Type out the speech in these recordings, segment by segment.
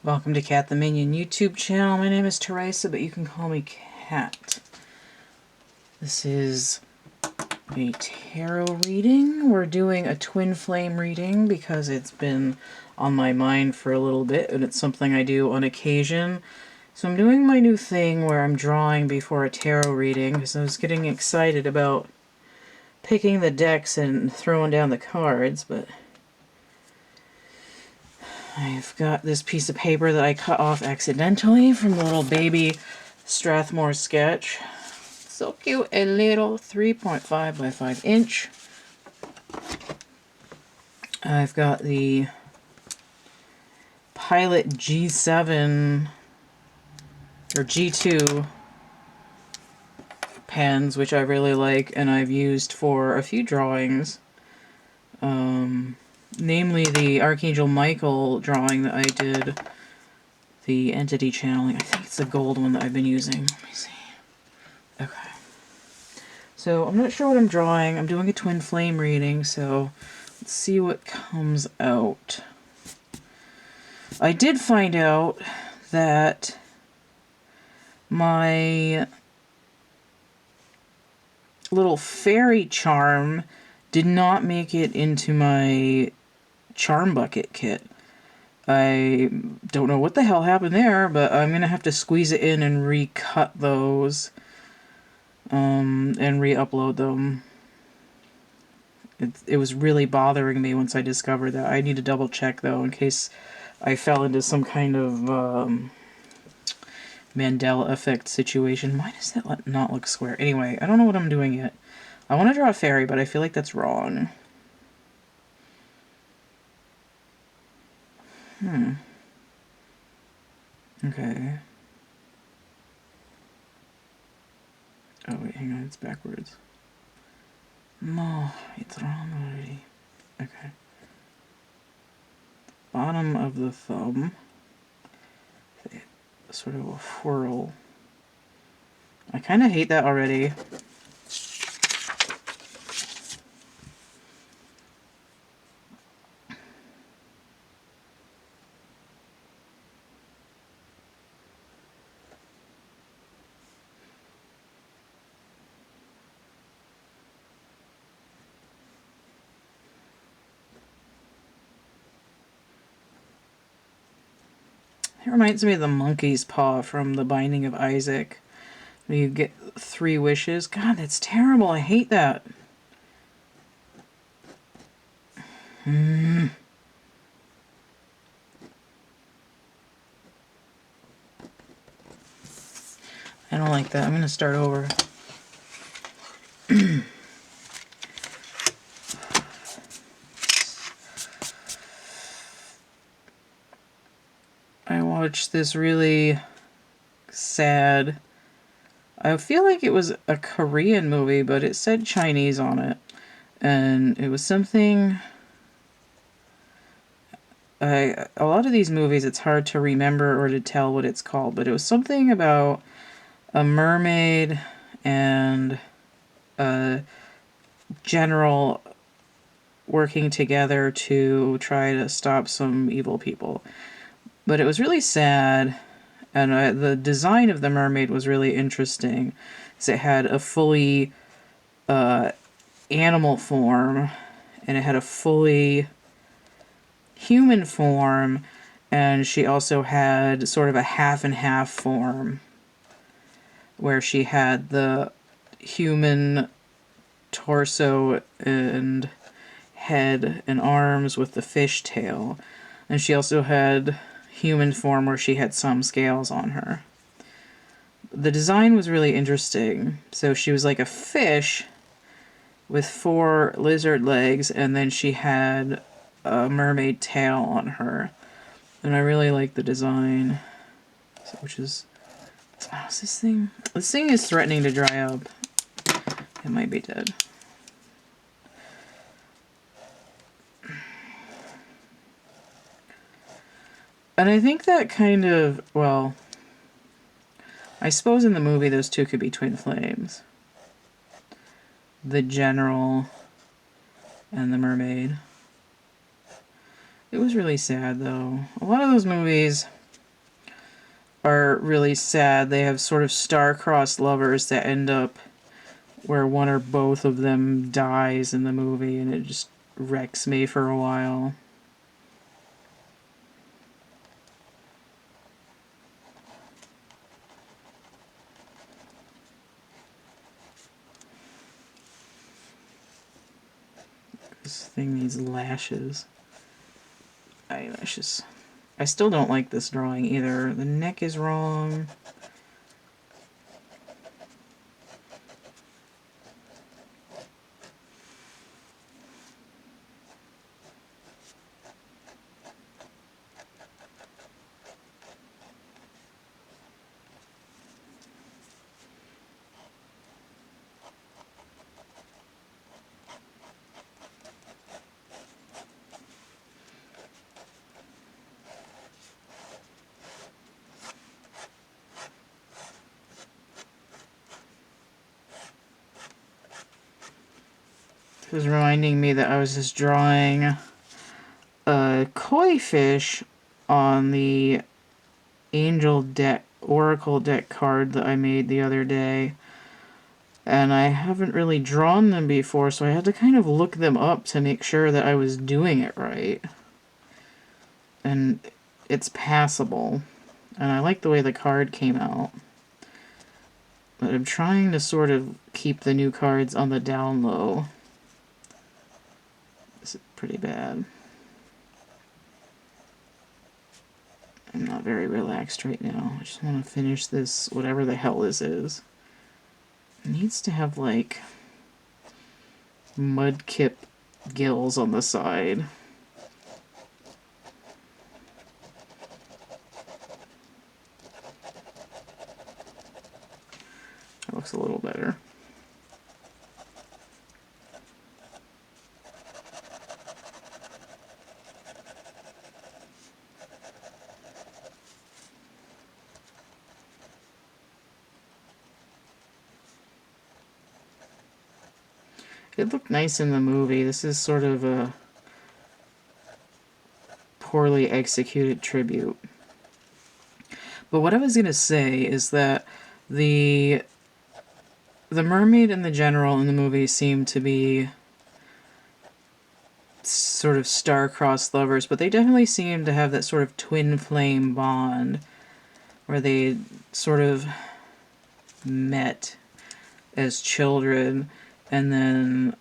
Welcome to Cat the Minion YouTube channel. My name is Teresa, but you can call me Cat. This is a tarot reading. We're doing a twin flame reading because it's been on my mind for a little bit, and it's something I do on occasion. So I'm doing my new thing where I'm drawing before a tarot reading because I was getting excited about picking the decks and throwing down the cards, but I've got this piece of paper that I cut off accidentally from the little baby Strathmore sketch. So cute and little, 3.5 by 5 inch. I've got the Pilot G7 or G2 pens, which I really like and I've used for a few drawings. Namely the Archangel Michael drawing that I did, the entity channeling. I think it's the gold one that I've been using. Let me see. Okay. So I'm not sure what I'm drawing. I'm doing a twin flame reading, so let's see what comes out. I did find out that my little fairy charm did not make it into my charm bucket kit. I don't know what the hell happened there, but I'm gonna have to squeeze it in and recut those and re-upload them. It was really bothering me once I discovered that. I need to double check though in case I fell into some kind of Mandela effect situation. Why does that not look square? Anyway, I don't know what I'm doing yet. I want to draw a fairy, but I feel like that's wrong. Okay. Oh wait, hang on, it's backwards. No, it's wrong already. Okay. Bottom of the thumb. Sort of a whirl. I kind of hate that already. It reminds me of the monkey's paw from The Binding of Isaac. You get 3 wishes. God, that's terrible. I hate that. I don't like that. I'm going to start over. I watched this really sad, I feel like it was a Korean movie, but it said Chinese on it. And it was something, a lot of these movies it's hard to remember or to tell what it's called, but it was something about a mermaid and a general working together to try to stop some evil people. But it was really sad, and the design of the mermaid was really interesting, because it had a fully animal form, and it had a fully human form, and she also had sort of a half and half form, where she had the human torso and head and arms with the fish tail, and she also had human form where she had some scales on her. The design was really interesting. So she was like a fish with 4 lizard legs, and then she had a mermaid tail on her. And I really like the design. So, which is... How's this thing? This thing is threatening to dry up. It might be dead. And I think that kind of, well, I suppose in the movie those two could be twin flames. The general and the mermaid. It was really sad though. A lot of those movies, are really sad. They have sort of star-crossed lovers that end up where one or both of them dies in the movie, and it just wrecks me for a while. This thing needs lashes. Eyelashes. I still don't like this drawing either. The neck is wrong. This is reminding me that I was just drawing a koi fish on the angel deck, oracle deck card that I made the other day. And I haven't really drawn them before, so I had to kind of look them up to make sure that I was doing it right. And it's passable. And I like the way the card came out. But I'm trying to sort of keep the new cards on the down low. This is pretty bad. I'm not very relaxed right now. I just want to finish this, whatever the hell this is. It needs to have, like, mudkip gills on the side. That looks a little better. It looked nice in the movie. This is sort of a poorly executed tribute. But what I was going to say is that the mermaid and the general in the movie seem to be sort of star-crossed lovers, but they definitely seem to have that sort of twin flame bond where they sort of met as children and then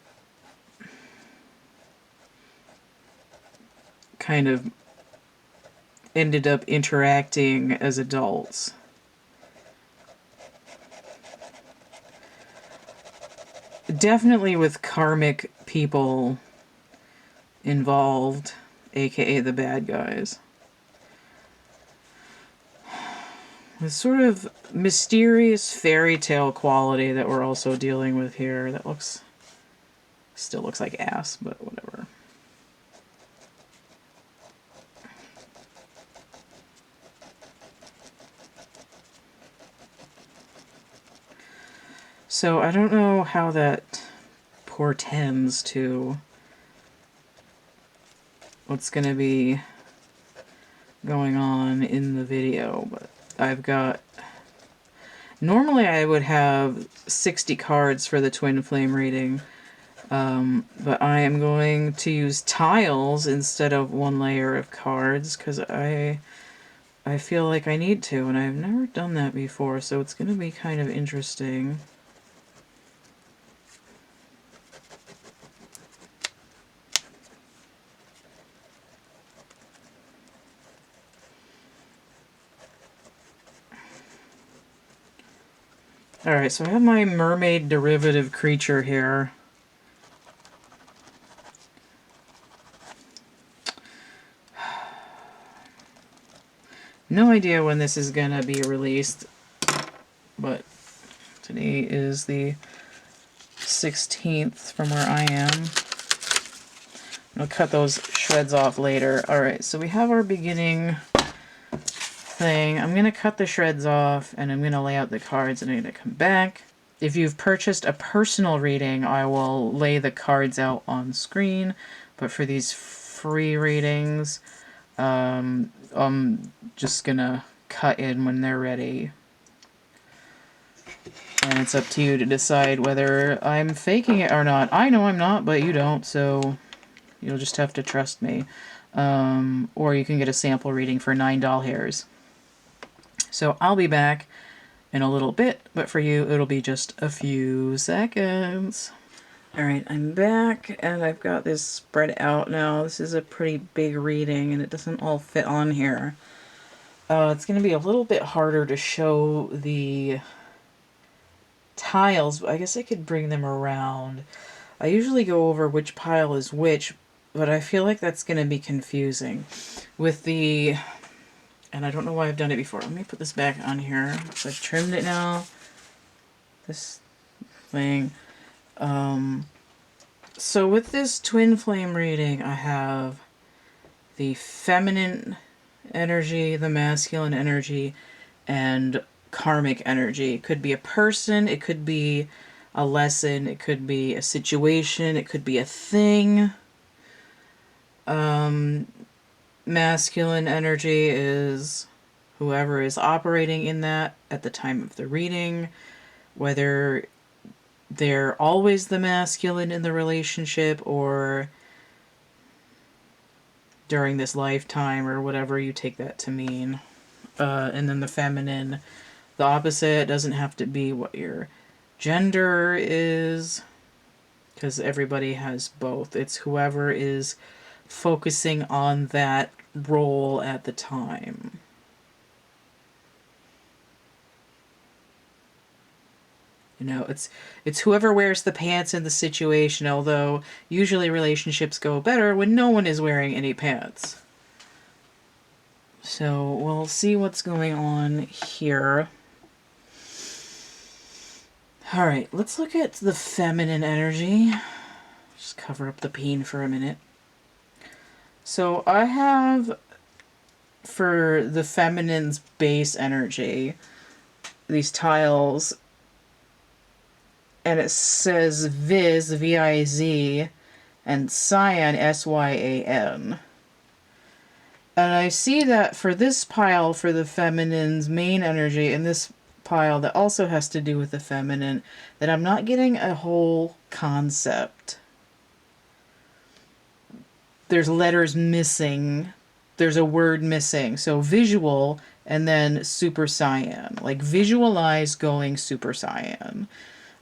kind of ended up interacting as adults. Definitely with karmic people involved, aka the bad guys. This sort of mysterious fairy tale quality that we're also dealing with here. That still looks like ass, but whatever. So I don't know how that portends to what's going to be going on in the video, but I've got... Normally I would have 60 cards for the twin flame reading, but I am going to use tiles instead of one layer of cards because I feel like I need to, and I've never done that before, so it's going to be kind of interesting. Alright, so I have my mermaid derivative creature here. No idea when this is gonna be released, but today is the 16th from where I am. I'll cut those shreds off later. Alright, so we have our beginning thing. I'm going to cut the shreds off and I'm going to lay out the cards and I'm going to come back. If you've purchased a personal reading, I will lay the cards out on screen, but for these free readings, I'm just going to cut in when they're ready. And it's up to you to decide whether I'm faking it or not. I know I'm not, but you don't, so you'll just have to trust me. Or you can get a sample reading for $9 hairs. So I'll be back in a little bit, but for you it'll be just a few seconds. Alright, I'm back, and I've got this spread out now. This is a pretty big reading, and it doesn't all fit on here. It's going to be a little bit harder to show the tiles, but I guess I could bring them around. I usually go over which pile is which, but I feel like that's going to be confusing. With the... and I don't know why I've done it before. Let me put this back on here. So I've trimmed it now. This thing. So with this twin flame reading, I have the feminine energy, the masculine energy, and karmic energy. It could be a person, it could be a lesson, it could be a situation, it could be a thing. Masculine energy is whoever is operating in that at the time of the reading, whether they're always the masculine in the relationship or during this lifetime or whatever you take that to mean. And then the feminine, the opposite, doesn't have to be what your gender is, because everybody has both. It's whoever is focusing on that role at the time. You know, it's whoever wears the pants in the situation, although usually relationships go better when no one is wearing any pants. So we'll see what's going on here. Alright, let's look at the feminine energy. Just cover up the peen for a minute. So I have, for the feminine's base energy, these tiles, and it says Viz, V-I-Z, and Cyan, S-Y-A-N. And I see that for this pile, for the feminine's main energy, and this pile that also has to do with the feminine, that I'm not getting a whole concept. There's letters missing. There's a word missing. So visual and then super cyan. Like visualize going super cyan.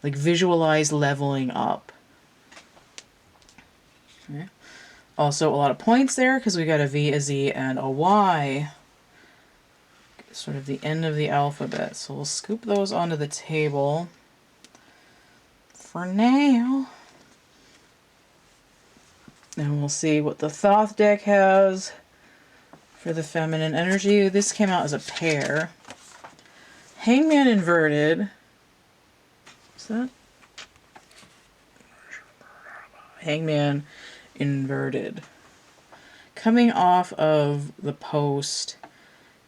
Like visualize leveling up. Okay. Also a lot of points there because we got a V, a Z, and a Y. Sort of the end of the alphabet. So we'll scoop those onto the table for now. And we'll see what the Thoth deck has for the feminine energy. This came out as a pair. Hangman inverted. What's that? Hangman inverted. Coming off of the post,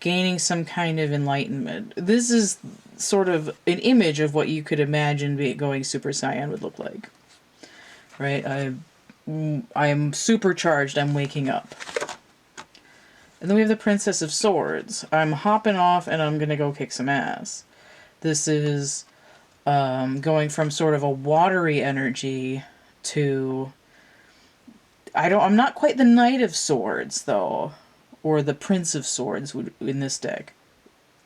gaining some kind of enlightenment. This is sort of an image of what you could imagine going Super Saiyan would look like. Right? I'm supercharged. I'm waking up. And then we have the Princess of Swords. I'm hopping off and I'm going to go kick some ass. This is going from sort of a watery energy to... I'm not quite the Knight of Swords, though. Or the Prince of Swords in this deck.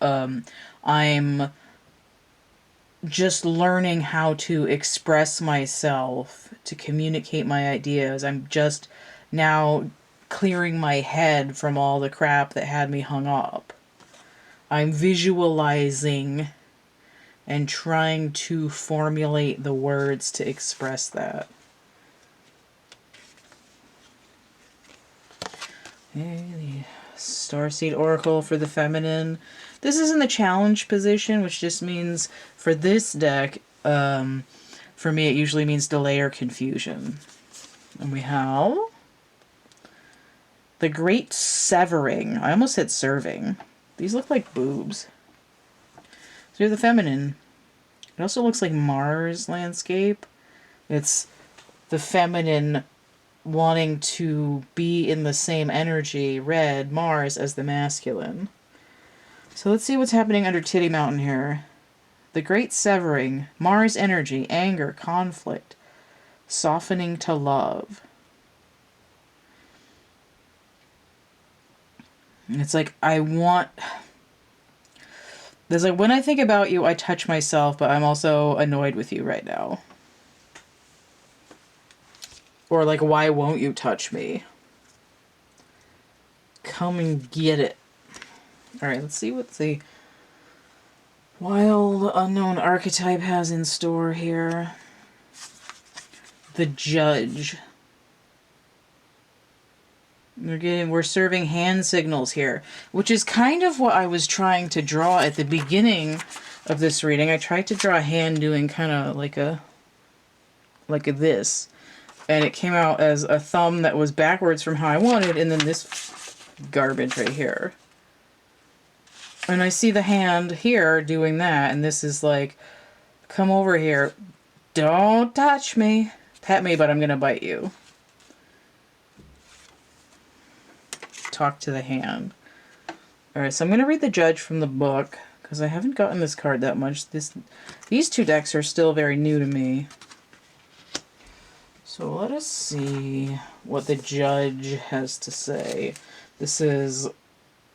I'm just learning how to express myself, to communicate my ideas. I'm just now clearing my head from all the crap that had me hung up. I'm visualizing and trying to formulate the words to express that. Okay, the Starseed Oracle for the feminine. This is in the challenge position, which just means for this deck, for me it usually means delay or confusion. And we have the Great Severing. I almost said serving. These look like boobs. So we have the feminine. It also looks like Mars landscape. It's the feminine wanting to be in the same energy, red, Mars, as the masculine. So let's see what's happening under Titty Mountain here. The Great Severing, Mars energy, anger, conflict, softening to love. And it's like, there's like, when I think about you, I touch myself, but I'm also annoyed with you right now. Or like, why won't you touch me? Come and get it. Alright, let's see what the wild unknown archetype has in store here. The Judge. We're serving hand signals here, which is kind of what I was trying to draw at the beginning of this reading. I tried to draw a hand doing kind of like a this, and it came out as a thumb that was backwards from how I wanted, and then this garbage right here. And I see the hand here doing that, and this is like, come over here, don't touch me, pet me, but I'm gonna bite you. Talk to the hand. Alright, so I'm going to read the Judge from the book, because I haven't gotten this card that much. These two decks are still very new to me. So let us see what the Judge has to say. This is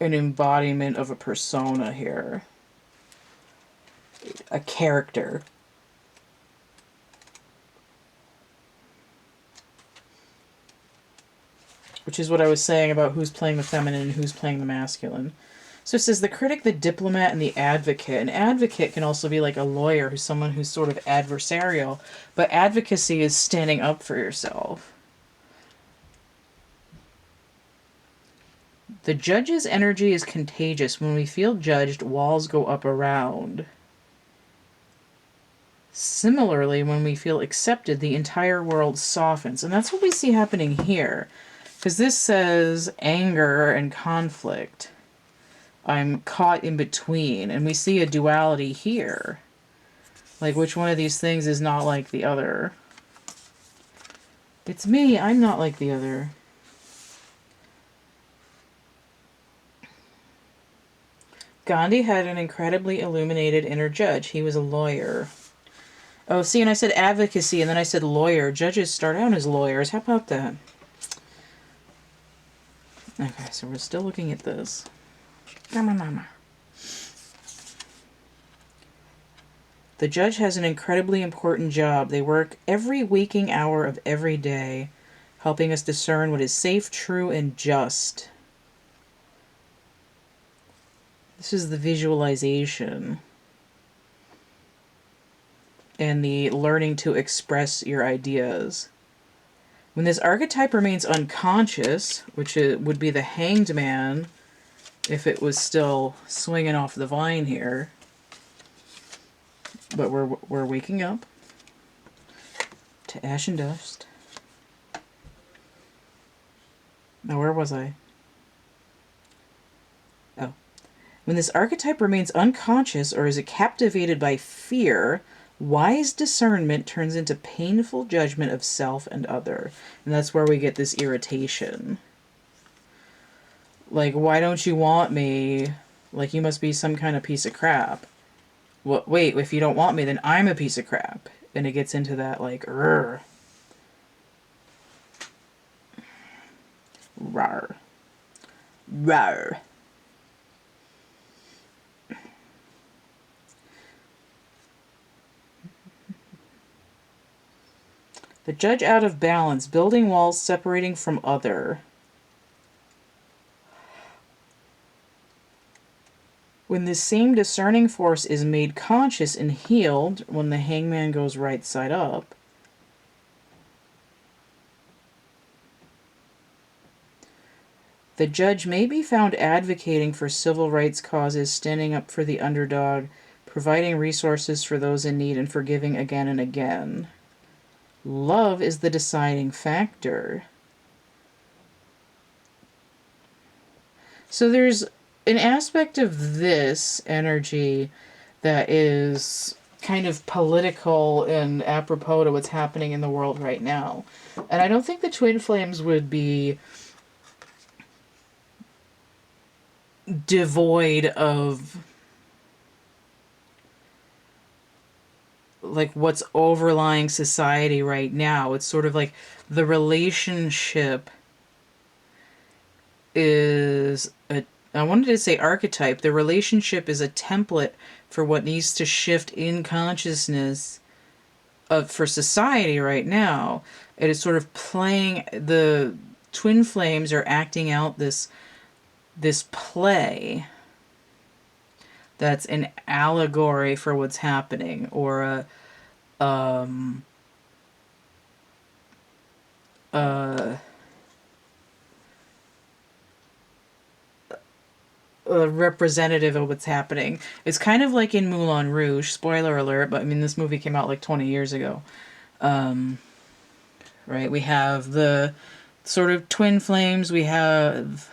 an embodiment of a persona here. A character. Which is what I was saying about who's playing the feminine and who's playing the masculine. So it says the critic, the diplomat, and the advocate. An advocate can also be like a lawyer, who's someone who's sort of adversarial, but advocacy is standing up for yourself. The Judge's energy is contagious. When we feel judged, walls go up around. Similarly, when we feel accepted, the entire world softens. And that's what we see happening here. Because this says anger and conflict. I'm caught in between. And we see a duality here. Like, which one of these things is not like the other? It's me. I'm not like the other. Gandhi had an incredibly illuminated inner judge. He was a lawyer. Oh, see, and I said advocacy, and then I said lawyer. Judges start out as lawyers. How about that? Okay, so we're still looking at this. Mama. The Judge has an incredibly important job. They work every waking hour of every day, helping us discern what is safe, true, and just. This is the visualization. And the learning to express your ideas. When this archetype remains unconscious, which would be the Hanged Man, if it was still swinging off the vine here, but we're waking up to ash and dust. Now, where was I? Oh. When this archetype remains unconscious or is captivated by fear, wise discernment turns into painful judgment of self and other. And that's where we get this irritation. Like, why don't you want me? Like, you must be some kind of piece of crap. Well, wait, if you don't want me, then I'm a piece of crap. And it gets into that, like, rawr. Rawr. The Judge out of balance, building walls separating from other. When this same discerning force is made conscious and healed, when the Hangman goes right side up, the Judge may be found advocating for civil rights causes, standing up for the underdog, providing resources for those in need, and forgiving again and again. Love is the deciding factor. So there's an aspect of this energy that is kind of political and apropos to what's happening in the world right now. And I don't think the Twin Flames would be devoid of like what's overlying society right now. It's sort of like the relationship is a, I wanted to say archetype. The relationship is a template for what needs to shift in consciousness of for society right now. It is sort of playing, the twin flames are acting out this play that's an allegory for what's happening, or a representative of what's happening. It's kind of like in Moulin Rouge, spoiler alert, but I mean, this movie came out like 20 years ago. Right? We have the sort of twin flames, we have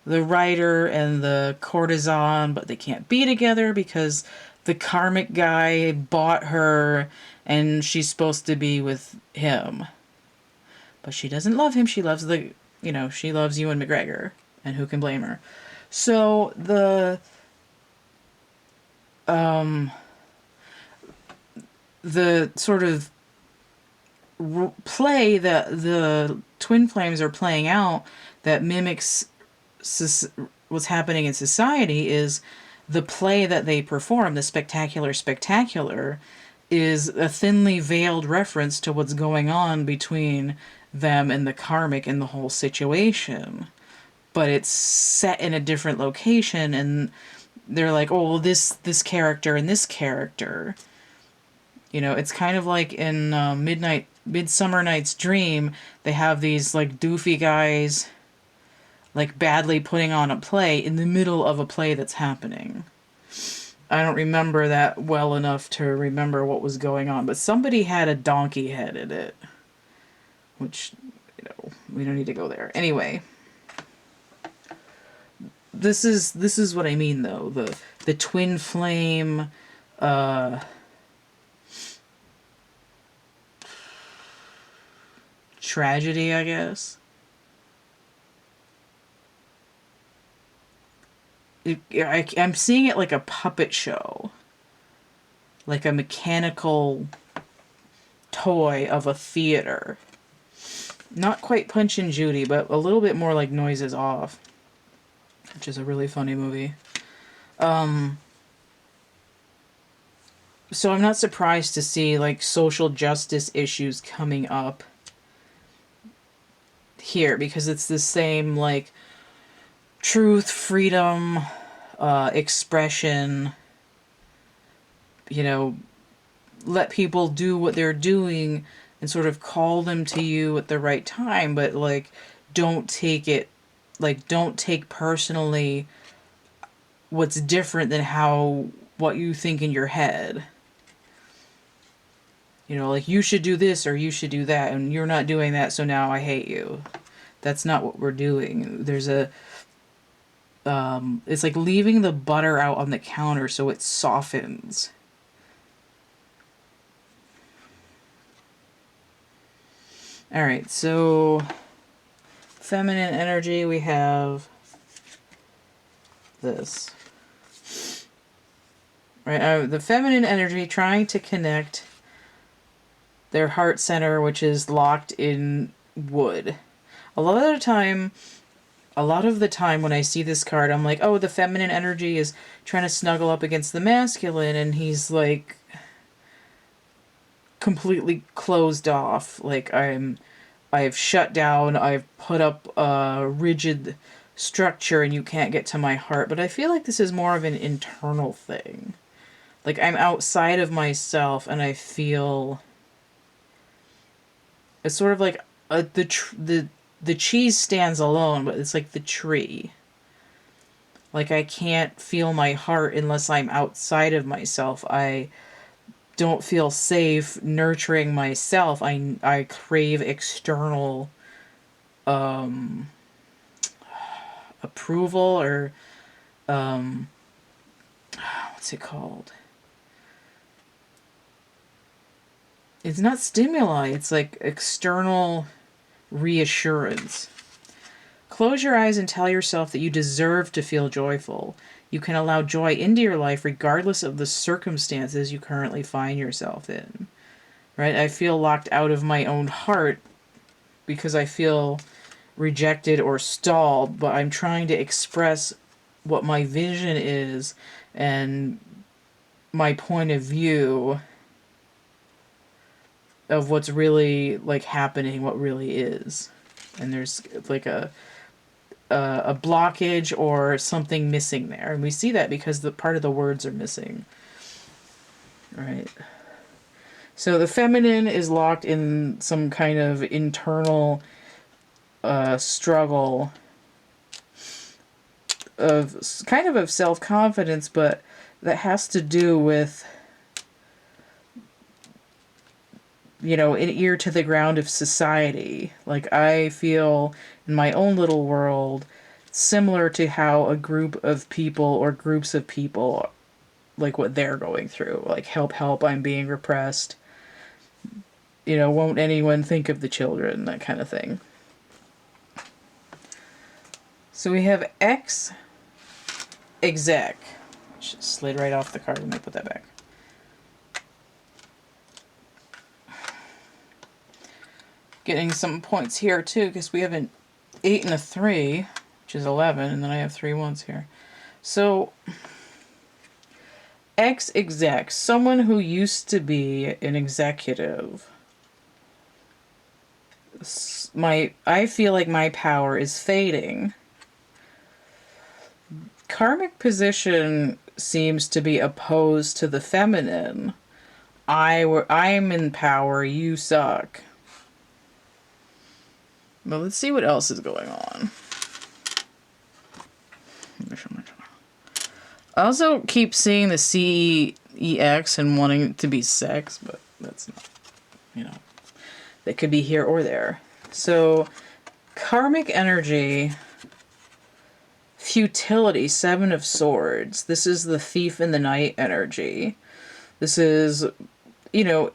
the writer and the courtesan, but they can't be together because the karmic guy bought her and she's supposed to be with him. But she doesn't love him. She loves she loves Ewan McGregor. And who can blame her? So the sort of play that the twin flames are playing out that mimics what's happening in society is the play that they perform, the spectacular, is a thinly veiled reference to what's going on between them and the karmic and the whole situation. But it's set in a different location, and they're like, oh, well, this character and this character. It's kind of like in Midsummer Night's Dream, they have these like doofy guys like badly putting on a play in the middle of a play that's happening. I don't remember that well enough to remember what was going on, but somebody had a donkey head in it, which, we don't need to go there. Anyway, this is what I mean, though. The twin flame tragedy, I guess. I'm seeing it like a puppet show. Like a mechanical toy of a theater. Not quite Punch and Judy, but a little bit more like Noises Off, which is a really funny movie. So I'm not surprised to see like social justice issues coming up here, because it's the same like truth, freedom, expression, let people do what they're doing and sort of call them to you at the right time, but like don't take personally what's different than what you think in your head. Like, you should do this or you should do that, and you're not doing that, so now I hate you. That's not what we're doing. There's it's like leaving the butter out on the counter so it softens. Alright, so feminine energy, we have this. Right, the feminine energy trying to connect their heart center, which is locked in wood. A lot of the time when I see this card, I'm like, oh, the feminine energy is trying to snuggle up against the masculine, and he's like completely closed off. Like, I've shut down, I've put up a rigid structure, and you can't get to my heart. But I feel like this is more of an internal thing. Like, I'm outside of myself, and I feel it's sort of like the cheese stands alone, but it's like the tree. Like, I can't feel my heart unless I'm outside of myself. I don't feel safe nurturing myself. I crave external approval, or what's it called? It's not stimuli, it's like external reassurance. Close your eyes and tell yourself that you deserve to feel joyful. You can allow joy into your life regardless of the circumstances you currently find yourself in. Right? I feel locked out of my own heart because I feel rejected or stalled, but I'm trying to express what my vision is and my point of view of what's really like happening, what really is. And there's like a blockage or something missing there. And we see that because the part of the words are missing. Right. So the feminine is locked in some kind of internal struggle of kind of self-confidence, but that has to do with, you know, an ear to the ground of society. Like, I feel in my own little world similar to how a group of people or groups of people, like what they're going through. Like, help, help, I'm being repressed. You know, won't anyone think of the children? That kind of thing. So we have X exec. Just slid right off the card. Let me put that back. Getting some points here too, because we have an 8 and a 3, which is 11, and then I have 3 1s here. So X exec, someone who used to be an executive. I feel like my power is fading. Karmic position seems to be opposed to the feminine. I'm in power, you suck. But let's see what else is going on. I also keep seeing the CEX and wanting it to be sex, but that's not, you know, that could be here or there. So, karmic energy, futility, 7 of Swords. This is the thief in the night energy. This is, you know,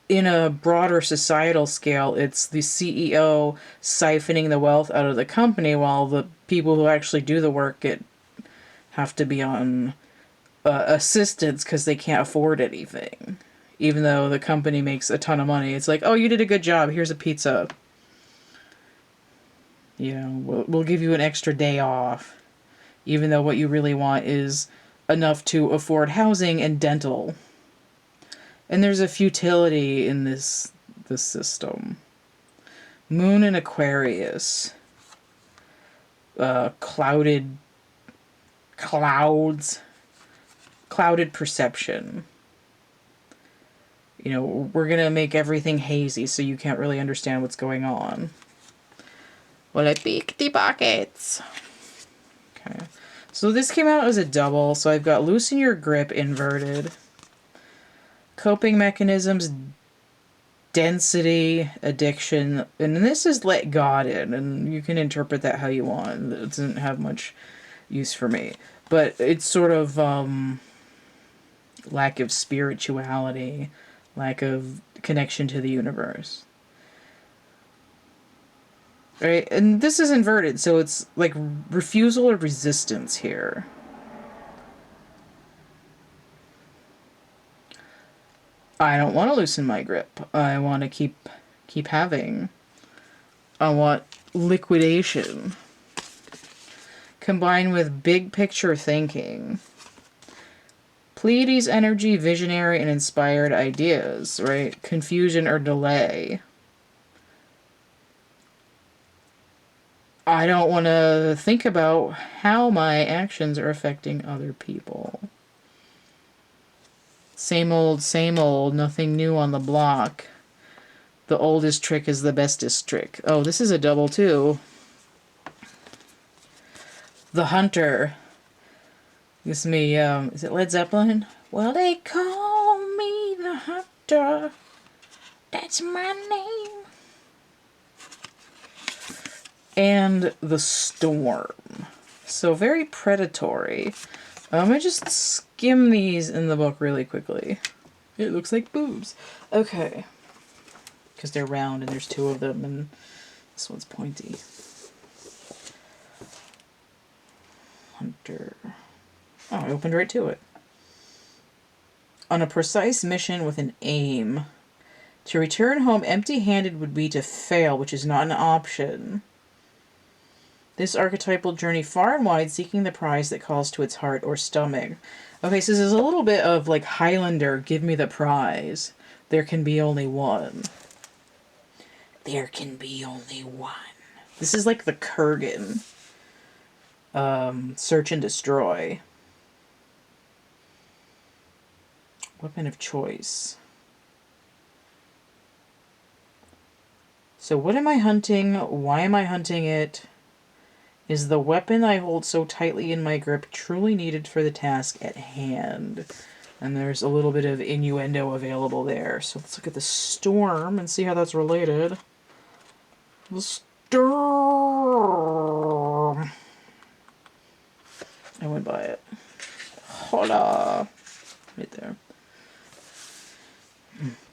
in a broader societal scale, it's the CEO siphoning the wealth out of the company while the people who actually do the work have to be on assistance because they can't afford anything. Even though the company makes a ton of money. It's like, oh, you did a good job. Here's a pizza. You know, we'll give you an extra day off. Even though what you really want is enough to afford housing and dental. And there's a futility in this system. Moon in Aquarius. Clouded perception. You know, we're going to make everything hazy so you can't really understand what's going on. Well, I pick the pockets. Okay. So this came out as a double. So I've got loosen your grip inverted. Coping mechanisms, density, addiction. And this is let God in. And you can interpret that how you want. It doesn't have much use for me. But it's sort of lack of spirituality. Lack of connection to the universe. Right? And this is inverted, so it's like refusal or resistance here. I don't want to loosen my grip. I want to keep having. I want liquidation. Combined with big picture thinking. Pleiades energy, visionary, and inspired ideas, right? Confusion or delay. I don't want to think about how my actions are affecting other people. Same old, nothing new on the block. The oldest trick is the bestest trick. Oh, this is a double too. The Hunter. Gives me, is it Led Zeppelin? Well, they call me the Hunter. That's my name. And the Storm. So very predatory. I'm going to just skim these in the book really quickly. It looks like boobs. Okay. Because they're round and there's 2 of them and this one's pointy. Hunter. Oh, I opened right to it. On a precise mission with an aim. To return home empty-handed would be to fail, which is not an option. This archetype will journey far and wide, seeking the prize that calls to its heart or stomach. Okay, so this is a little bit of like Highlander, give me the prize. There can be only one. There can be only one. This is like the Kurgan. Search and destroy. Weapon of choice. So what am I hunting? Why am I hunting it? Is the weapon I hold so tightly in my grip truly needed for the task at hand? And there's a little bit of innuendo available there. So let's look at the storm and see how that's related. The storm. I went by it. Hola. Right there.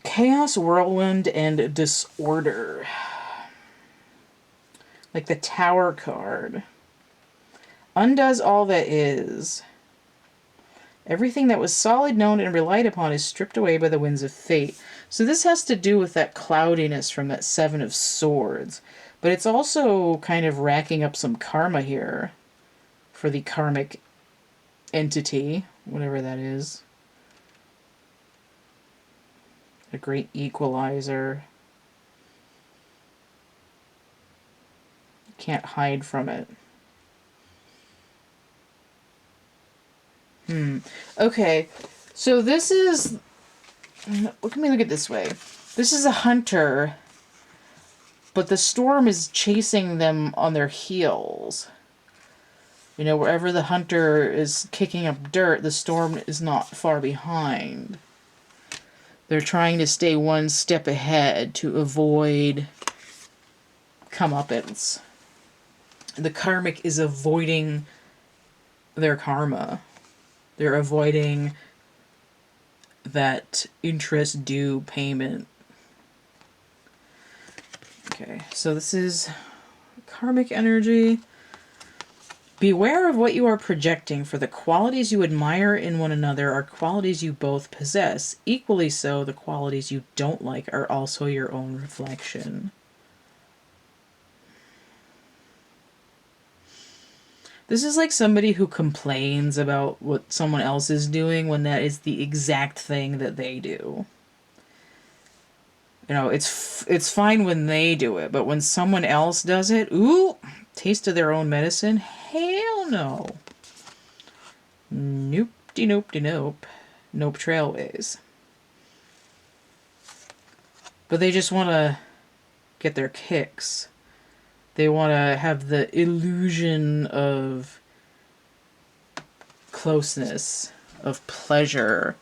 Chaos, whirlwind, and disorder. Like the Tower card. Undoes all that is. Everything that was solid, known, and relied upon is stripped away by the winds of fate. So this has to do with that cloudiness from that Seven of Swords. But it's also kind of racking up some karma here for the karmic entity, whatever that is. A great equalizer. Can't hide from it. Okay, so this is... Let me look at it this way. This is a hunter, but the storm is chasing them on their heels. You know, wherever the hunter is kicking up dirt, the storm is not far behind. They're trying to stay one step ahead to avoid comeuppance. The karmic is avoiding their karma. They're avoiding that interest due payment. Okay, so this is karmic energy. Beware of what you are projecting, for the qualities you admire in one another are qualities you both possess. Equally so, the qualities you don't like are also your own reflection. This is like somebody who complains about what someone else is doing when that is the exact thing that they do. You know, it's fine when they do it, but when someone else does it, ooh, taste of their own medicine? Hell no. Nope-de-nope-de-nope. Nope trailways. But they just want to get their kicks. They want to have the illusion of closeness, of pleasure.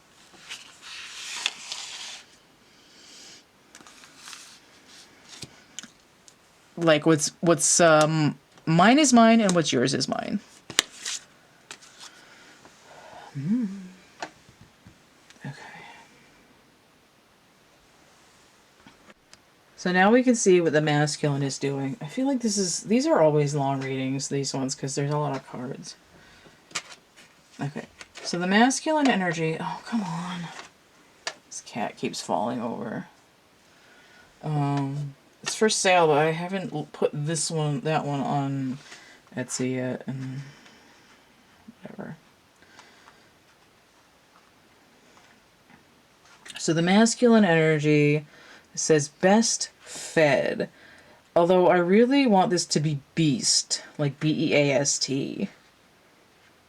Like what's mine is mine and what's yours is mine. Okay. So now we can see what the masculine is doing. I feel like these are always long readings, these ones, because there's a lot of cards. Okay. So the masculine energy, oh come on. This cat keeps falling over. It's for sale, but I haven't put that one on Etsy yet, and whatever. So the masculine energy says best fed. Although I really want this to be beast, like B-E-A-S-T.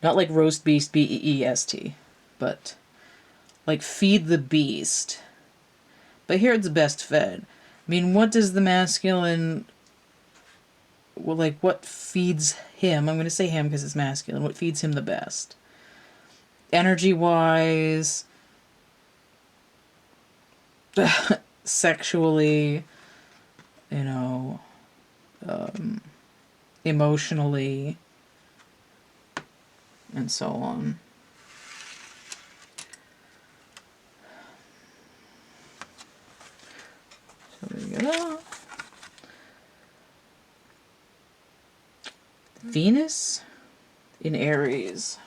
Not like roast beast, B-E-E-S-T, but like feed the beast. But here it's best fed. I mean, what does the masculine... Well, like, what feeds him? I'm going to say him because it's masculine. What feeds him the best? Energy-wise... sexually... You know... emotionally... And so on. So there we go. Venus? in Aries.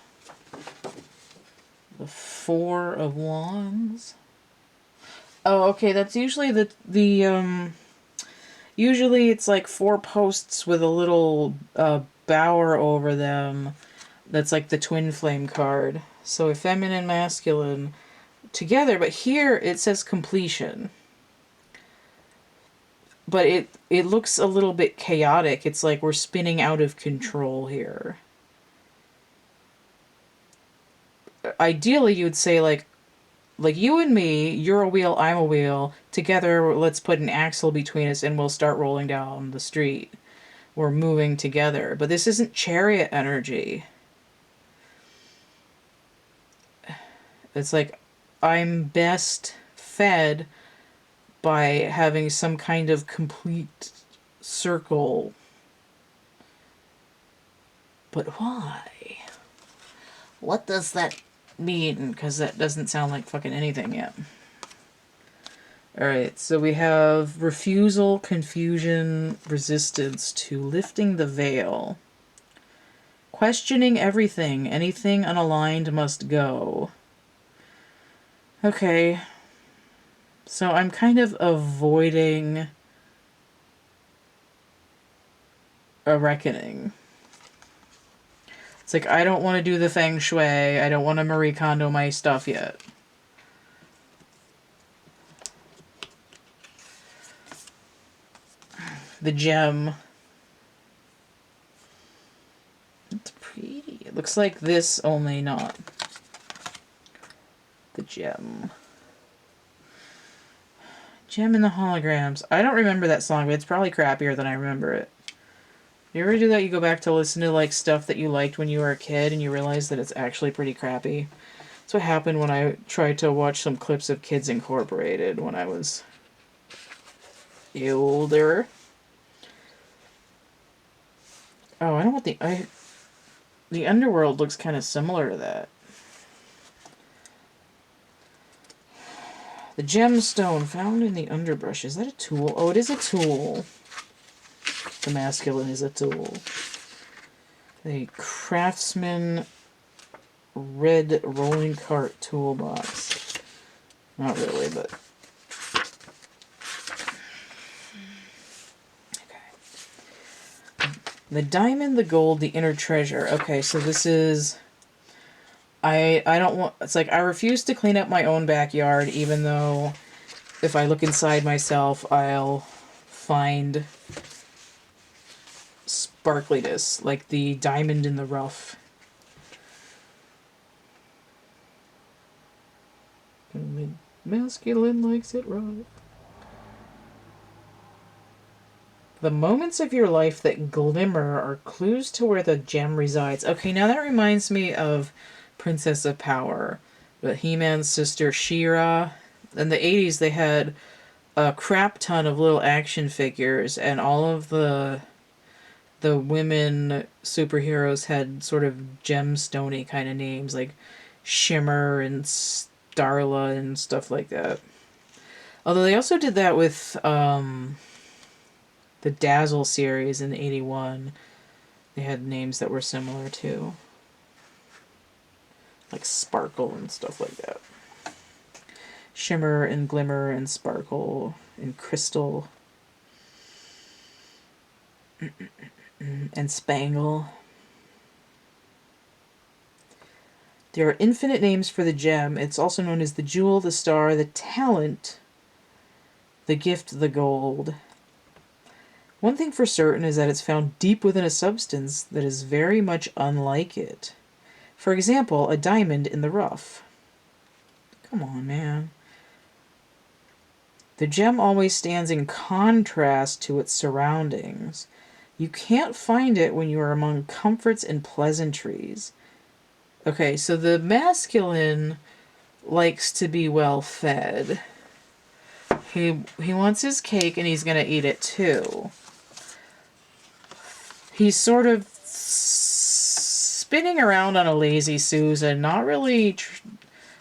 The Four of Wands. Oh, okay, that's usually usually it's like 4 posts with a little bower over them. That's like the twin flame card. So a feminine, masculine together, but here it says completion. But it looks a little bit chaotic. It's like we're spinning out of control here. Ideally, you'd say like you and me, you're a wheel, I'm a wheel. Together, let's put an axle between us and we'll start rolling down the street. We're moving together. But this isn't chariot energy. It's like I'm best fed by having some kind of complete circle. But why? What does that mean? Because that doesn't sound like fucking anything yet. Alright, so we have refusal, confusion, resistance to lifting the veil. Questioning everything. Anything unaligned must go. Okay. So I'm kind of avoiding a reckoning. It's like, I don't want to do the feng shui. I don't want to Marie Kondo my stuff yet. The gem. It's pretty. It looks like this, only not. The gem. Gem in the holograms. I don't remember that song, but it's probably crappier than I remember it. You ever do that? You go back to listen to like stuff that you liked when you were a kid and you realize that it's actually pretty crappy. That's what happened when I tried to watch some clips of Kids Incorporated when I was older. Oh, I don't want the underworld looks kind of similar to that. The gemstone found in the underbrush. Is that a tool? Oh, it is a tool. The masculine is a tool. The craftsman red rolling cart toolbox. Not really, but... Okay. The diamond, the gold, the inner treasure. Okay, so this is... I don't want... It's like I refuse to clean up my own backyard, even though if I look inside myself, I'll find sparkliness, like the diamond in the rough. Masculine likes it rough. The moments of your life that glimmer are clues to where the gem resides. Okay, now that reminds me of Princess of Power, but He-Man's sister She-Ra. In the 80s, they had a crap ton of little action figures, and all of the women superheroes had sort of gemstone-y kind of names, like Shimmer and Starla and stuff like that. Although they also did that with the Dazzle series in 81. They had names that were similar too. Like Sparkle and stuff like that. Shimmer and Glimmer and Sparkle and Crystal. And Spangle. There are infinite names for the gem. It's also known as the jewel, the star, the talent, the gift, the gold. One thing for certain is that it's found deep within a substance that is very much unlike it. For example, a diamond in the rough. Come on, man. The gem always stands in contrast to its surroundings. You can't find it when you are among comforts and pleasantries. Okay, so the masculine likes to be well fed. He wants his cake and he's going to eat it too. He's sort of spinning around on a lazy Susan, not really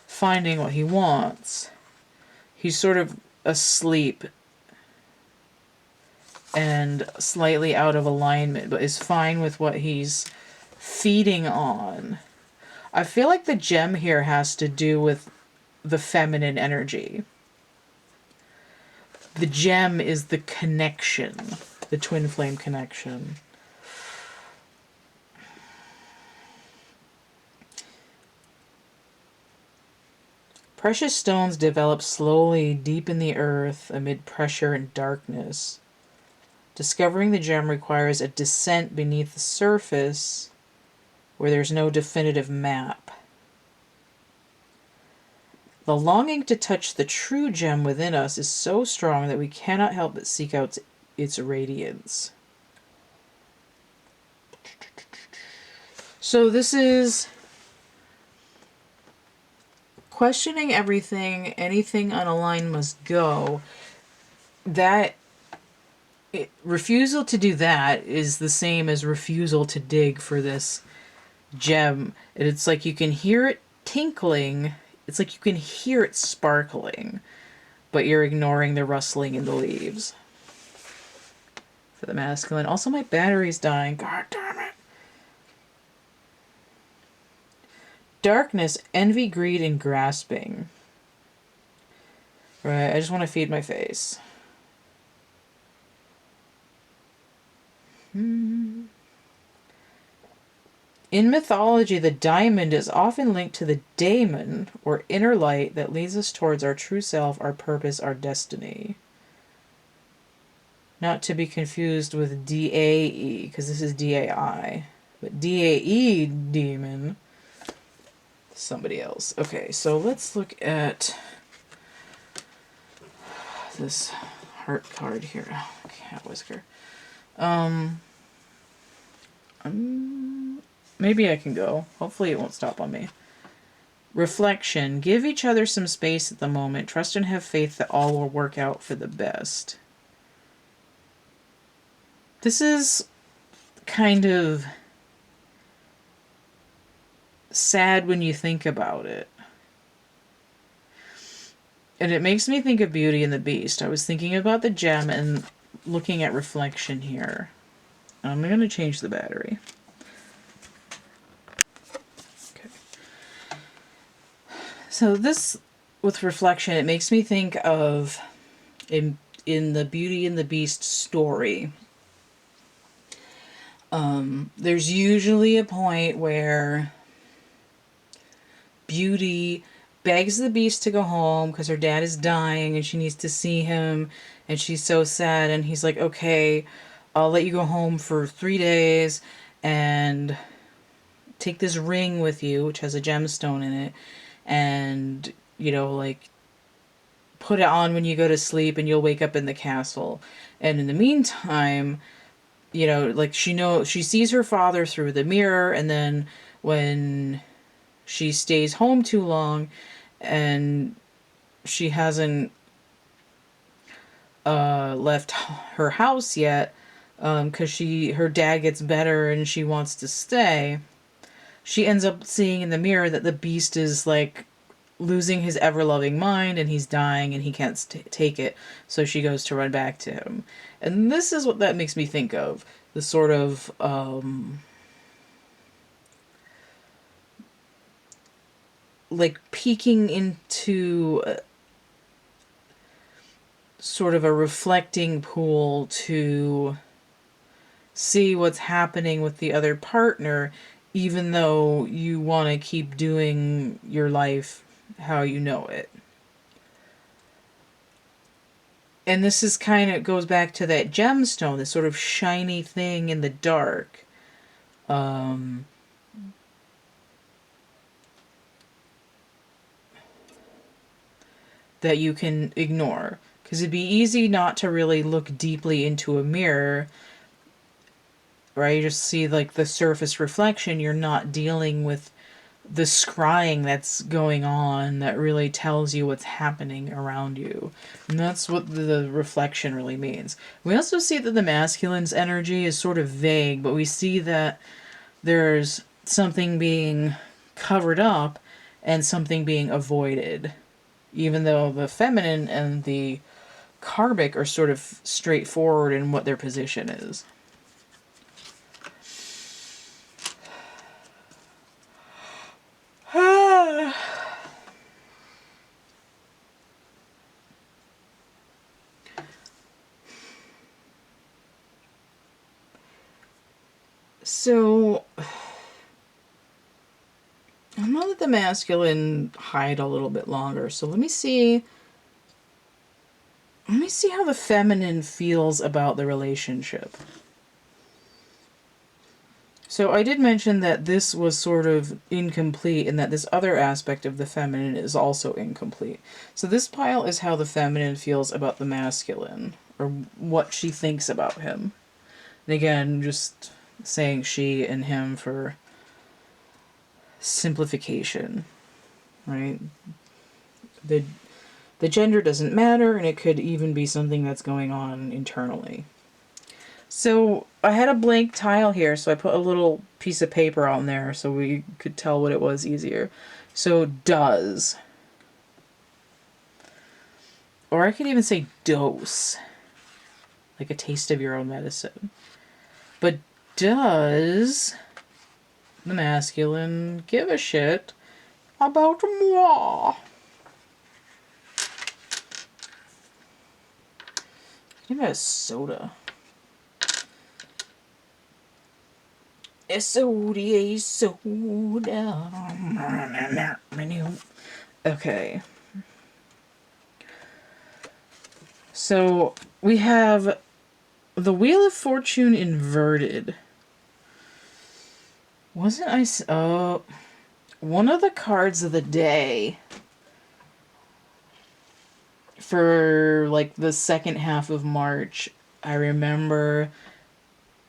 finding what he wants. He's sort of asleep and slightly out of alignment, but is fine with what he's feeding on. I feel like the gem here has to do with the feminine energy. The gem is the connection, the twin flame connection. Precious stones develop slowly deep in the earth amid pressure and darkness. Discovering the gem requires a descent beneath the surface where there's no definitive map. The longing to touch the true gem within us is so strong that we cannot help but seek out its radiance. So this is questioning everything, anything unaligned must go. Refusal to do that is the same as refusal to dig for this gem. It's like you can hear it tinkling. It's like you can hear it sparkling, but you're ignoring the rustling in the leaves. For the masculine. Also, my battery's dying. God damn it. Darkness, envy, greed, and grasping. Right, I just want to feed my face. In mythology, the diamond is often linked to the daemon, or inner light, that leads us towards our true self, our purpose, our destiny. Not to be confused with DAE, because this is DAI. But DAE, demon, somebody else. Okay, so let's look at this heart card here. Cat whisker. Maybe I can go. Hopefully it won't stop on me. Reflection. Give each other some space at the moment. Trust and have faith that all will work out for the best. This is kind of sad when you think about it. And it makes me think of Beauty and the Beast. I was thinking about the gem and looking at reflection here. I'm going to change the battery. Okay. So this, with reflection, it makes me think of in the Beauty and the Beast story. There's usually a point where Beauty begs the Beast to go home because her dad is dying and she needs to see him, and she's so sad, and he's like, okay, I'll let you go home for 3 days and take this ring with you, which has a gemstone in it, and, you know, like, put it on when you go to sleep and you'll wake up in the castle. And in the meantime, you know, like, she sees her father through the mirror, and then when she stays home too long and she hasn't left her house yet, because her dad gets better and she wants to stay, she ends up seeing in the mirror that the Beast is like losing his ever-loving mind and he's dying and he can't take it, so she goes to run back to him. And this is what that makes me think of. The sort of like peeking into sort of a reflecting pool to see what's happening with the other partner, even though you want to keep doing your life how you know it. And this is kind of goes back to that gemstone, this sort of shiny thing in the dark. That you can ignore. Because it'd be easy not to really look deeply into a mirror, right? You just see like the surface reflection. You're not dealing with the scrying that's going on that really tells you what's happening around you. And that's what the reflection really means. We also see that the masculine's energy is sort of vague, but we see that there's something being covered up and something being avoided. Even though the feminine and the Karmic are sort of straightforward in what their position is. So, I'm gonna let the masculine hide a little bit longer. So let me see. Let me see how the feminine feels about the relationship. So I did mention that this was sort of incomplete and that this other aspect of the feminine is also incomplete. So this pile is how the feminine feels about the masculine, or what she thinks about him. And again, just saying she and him for simplification, right? The gender doesn't matter, and it could even be something that's going on internally. So I had a blank tile here, so I put a little piece of paper on there so we could tell what it was easier. So does. Or I could even say dose. Like a taste of your own medicine. But does the masculine give a shit about moi? Give me a soda. S-O-D-A soda. Okay. So we have the Wheel of Fortune inverted. Wasn't I... Oh, one of the cards of the day for like the second half of March, I remember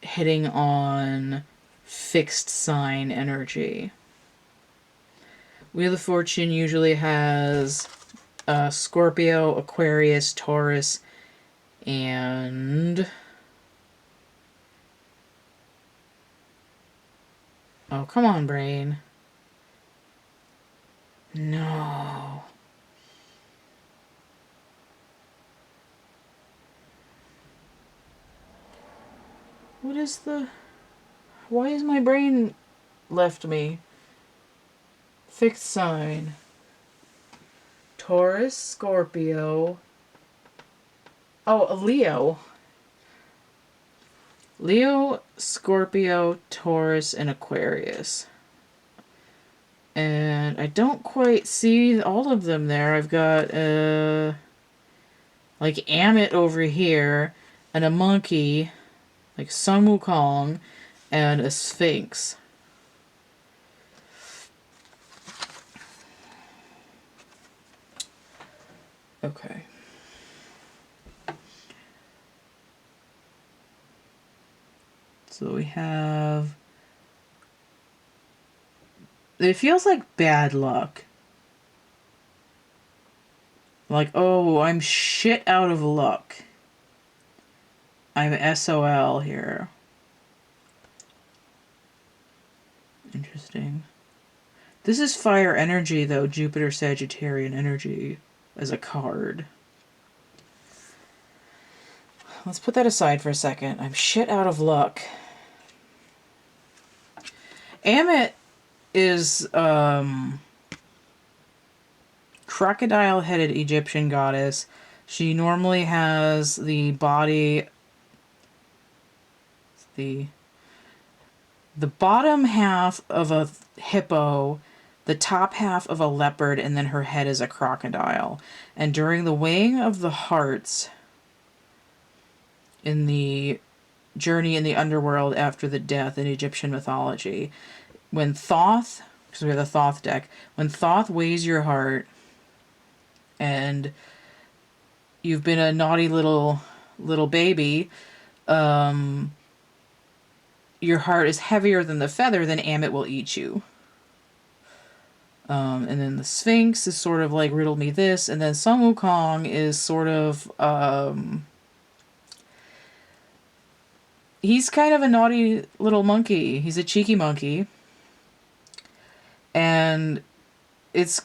hitting on fixed sign energy. Wheel of Fortune usually has Scorpio, Aquarius, Taurus, and... Oh, come on, brain. No. What is the... Why is my brain left me? Fixed sign. Taurus, Scorpio. Oh, Leo. Leo, Scorpio, Taurus, and Aquarius. And I don't quite see all of them there. I've got, like, Amit over here, and a monkey, like Sun Wukong, and a Sphinx. Okay. So we have... It feels like bad luck. Like, oh, I'm shit out of luck. I'm SOL here. Interesting. This is fire energy, though. Jupiter Sagittarian energy as a card. Let's put that aside for a second. I'm shit out of luck. Amit is crocodile-headed Egyptian goddess. She normally has the body... The bottom half of a hippo, the top half of a leopard, and then her head is a crocodile. And during the weighing of the hearts in the journey in the underworld after the death in Egyptian mythology, when Thoth, because we have the Thoth deck, when Thoth weighs your heart and you've been a naughty little baby, your heart is heavier than the feather, then Amit will eat you. And then the Sphinx is sort of like riddle me this, and then Sun Wukong is sort of he's kind of a naughty little monkey. He's a cheeky monkey. And it's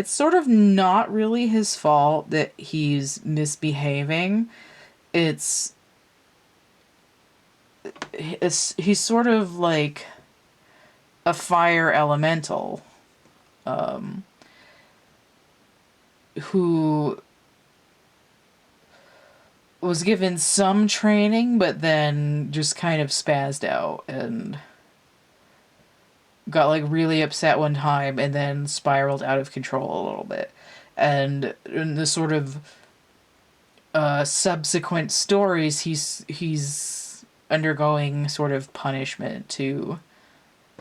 sort of not really his fault that he's misbehaving. He's sort of like a fire elemental. who was given some training, but then just kind of spazzed out and got like really upset one time and then spiraled out of control a little bit. And in the sort of subsequent stories, he's undergoing sort of punishment to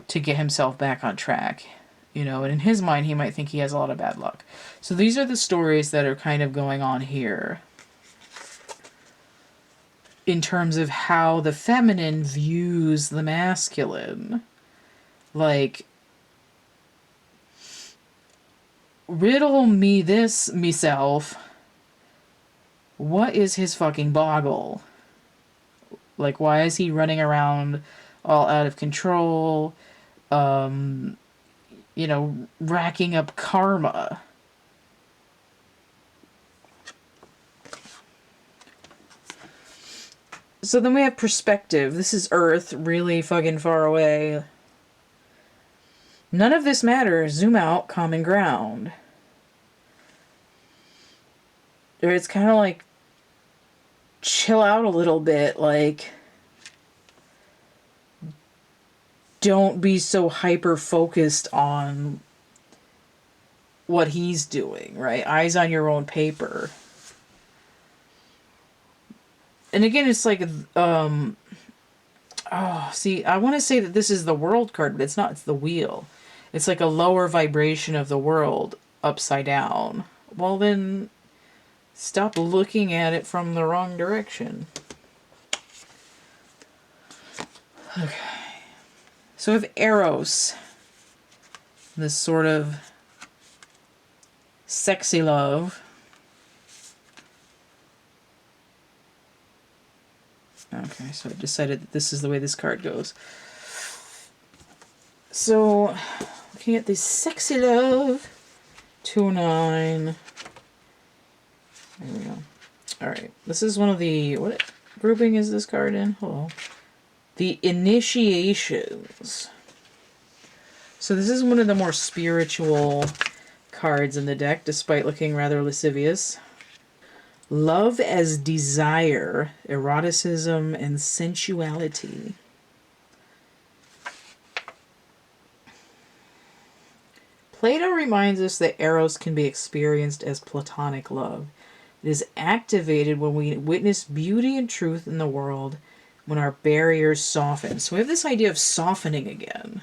get himself back on track. You know, and in his mind, he might think he has a lot of bad luck. So these are the stories that are kind of going on here in terms of how the feminine views the masculine. Like, riddle me this, meself. What is his fucking boggle? Like, why is he running around all out of control? You know, racking up karma. So then we have perspective. This is Earth, really fucking far away. None of this matters. Zoom out, common ground. Or it's kind of like, chill out a little bit, like, don't be so hyper focused on what he's doing, right? Eyes on your own paper. And again, it's like, see, I want to say that this is the world card, but it's not. It's the wheel. It's like a lower vibration of the world upside down. Well, then stop looking at it from the wrong direction. Okay. So we have Eros. This sort of sexy love. Okay, so I decided that this is the way this card goes. So, looking at this sexy love. 2-9. There we go. Alright, this is one of the... What grouping is this card in? Hello. The initiations. So this is one of the more spiritual cards in the deck, despite looking rather lascivious. Love as desire, eroticism, and sensuality. Plato reminds us that Eros can be experienced as platonic love. It is activated when we witness beauty and truth in the world, when our barriers soften. So we have this idea of softening again.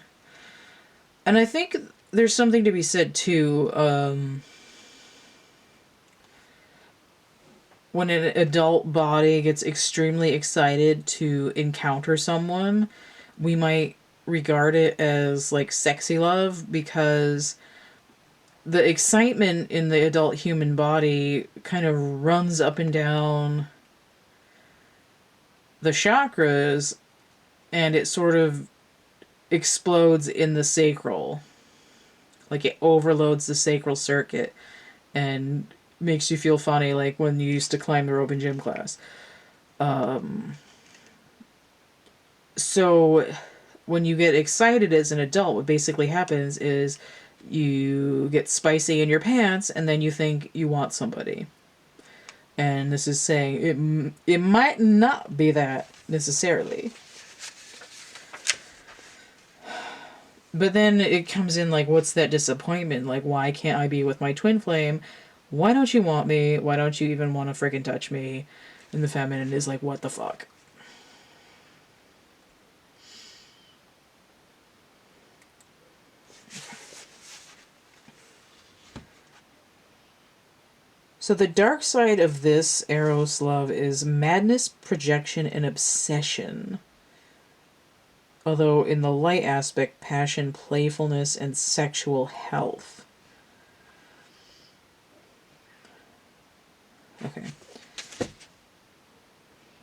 And I think there's something to be said too, when an adult body gets extremely excited to encounter someone, we might regard it as like sexy love, because the excitement in the adult human body kind of runs up and down the chakras, and it sort of explodes in the sacral. Like, it overloads the sacral circuit and makes you feel funny, like when you used to climb the rope in gym class. So when you get excited as an adult, what basically happens is you get spicy in your pants, and then you think you want somebody. And this is saying it might not be that necessarily. But then it comes in like, what's that disappointment? Like, why can't I be with my twin flame? Why don't you want me? Why don't you even want to freaking touch me? And the feminine is like, what the fuck? So the dark side of this Eros love is madness, projection, and obsession. Although in the light aspect, passion, playfulness, and sexual health. Okay.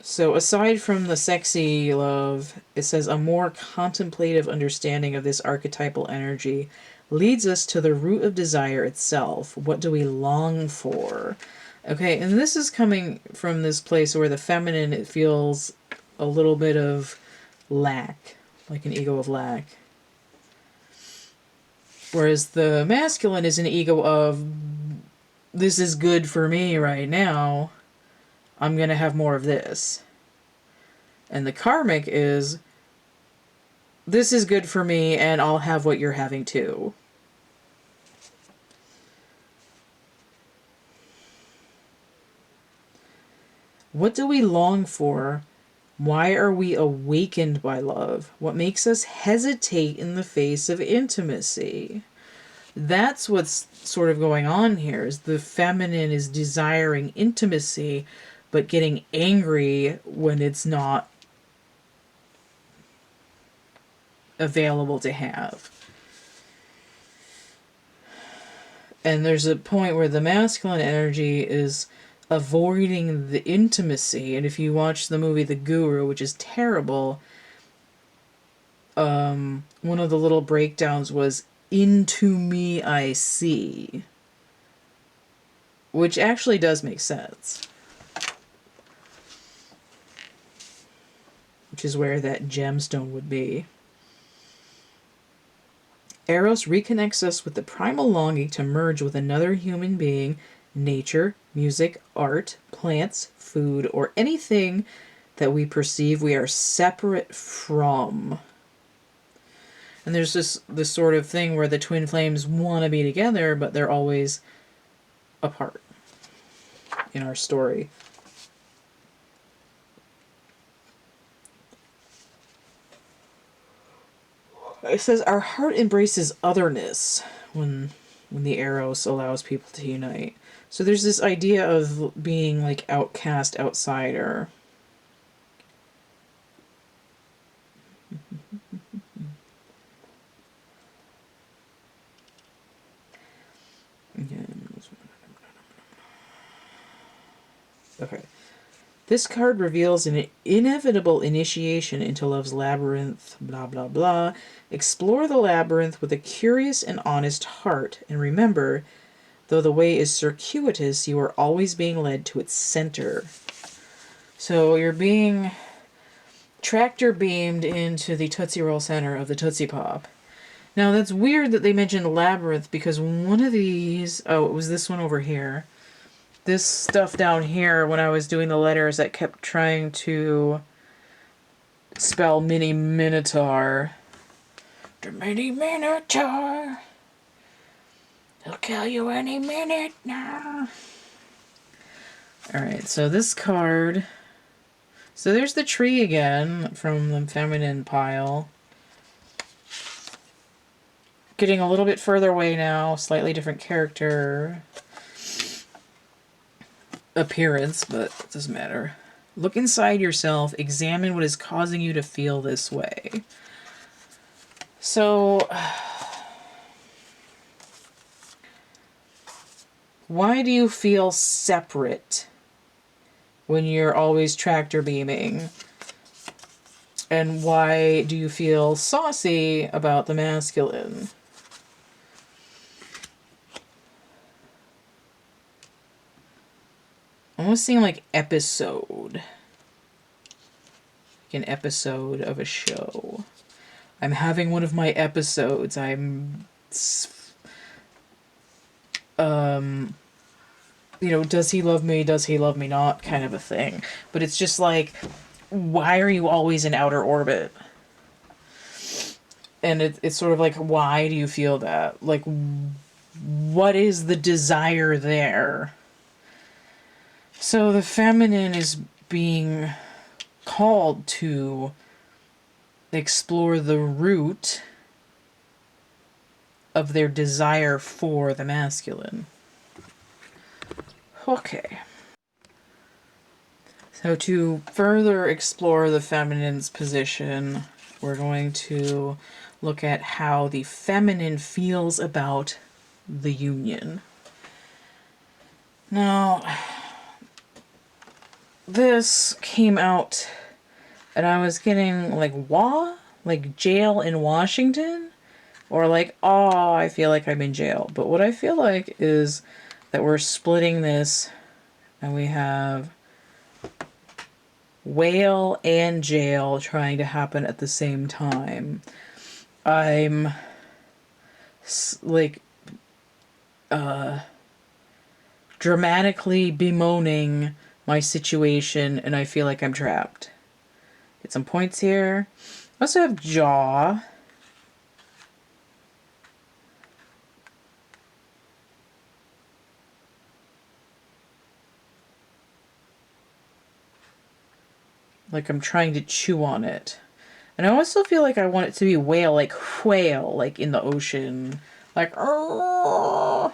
So aside from the sexy love, it says a more contemplative understanding of this archetypal energy leads us to the root of desire itself. What do we long for? Okay, and this is coming from this place where the feminine, it feels a little bit of lack, like an ego of lack. Whereas the masculine is an ego of, this is good for me right now, I'm going to have more of this. And the karmic is, this is good for me and I'll have what you're having too. What do we long for? Why are we awakened by love? What makes us hesitate in the face of intimacy? That's what's sort of going on here, is the feminine is desiring intimacy, but getting angry when it's not available to have. And there's a point where the masculine energy is avoiding the intimacy. And if you watch the movie The Guru, which is terrible, one of the little breakdowns was, into me I see. Which actually does make sense. Which is where that gemstone would be. Eros reconnects us with the primal longing to merge with another human being, nature, music, art, plants, food, or anything that we perceive we are separate from. And there's this sort of thing where the twin flames want to be together, but they're always apart in our story. It says our heart embraces otherness when the Eros allows people to unite. So there's this idea of being like outcast, outsider. Okay. This card reveals an inevitable initiation into love's labyrinth, blah, blah, blah. Explore the labyrinth with a curious and honest heart. And remember, though the way is circuitous, you are always being led to its center. So you're being tractor beamed into the Tootsie Roll center of the Tootsie Pop. Now, that's weird that they mentioned labyrinth, because one of these... Oh, it was this one over here. This stuff down here, when I was doing the letters, that kept trying to spell mini minotaur. The mini minotaur. He'll kill you any minute now. Alright, so this card... So there's the tree again from the feminine pile. Getting a little bit further away now, slightly different character appearance, but it doesn't matter. Look inside yourself, examine what is causing you to feel this way. So, why do you feel separate when you're always tractor beaming? And why do you feel saucy about the masculine? Almost seem like episode. Like an episode of a show. I'm having one of my episodes. I'm... you know, does he love me? Does he love me not? Kind of a thing. But it's just like, why are you always in outer orbit? And it's sort of like, why do you feel that? Like, what is the desire there? So the feminine is being called to explore the root of their desire for the masculine. Okay. So to further explore the feminine's position, we're going to look at how the feminine feels about the union. Now, this came out and I was getting like, wah? Like jail in Washington? Or like, oh, I feel like I'm in jail. But what I feel like is that we're splitting this and we have whale and jail trying to happen at the same time. I'm like dramatically bemoaning my situation, and I feel like I'm trapped. Get some points here. I also have jaw. Like I'm trying to chew on it. And I also feel like I want it to be whale, like in the ocean. Like, oh.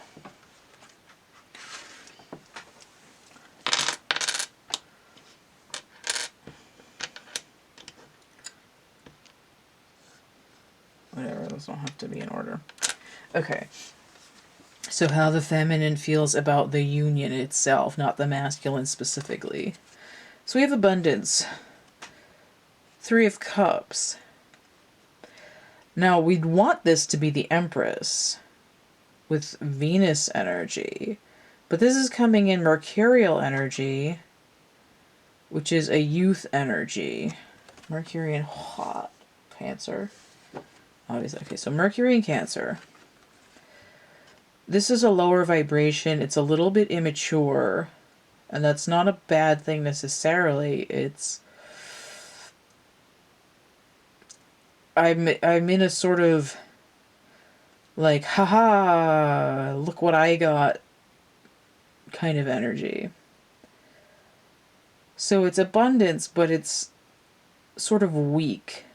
Whatever, those don't have to be in order. Okay. So how the feminine feels about the union itself, not the masculine specifically. So we have abundance. 3 of Cups. Now, we'd want this to be the Empress with Venus energy. But this is coming in Mercurial energy, which is a youth energy. Mercury and hot. Cancer. Obviously. Okay, so Mercury and Cancer. This is a lower vibration. It's a little bit immature. And that's not a bad thing necessarily. It's... I'm in a sort of... like, haha, look what I got kind of energy. So it's abundance, but it's sort of weak.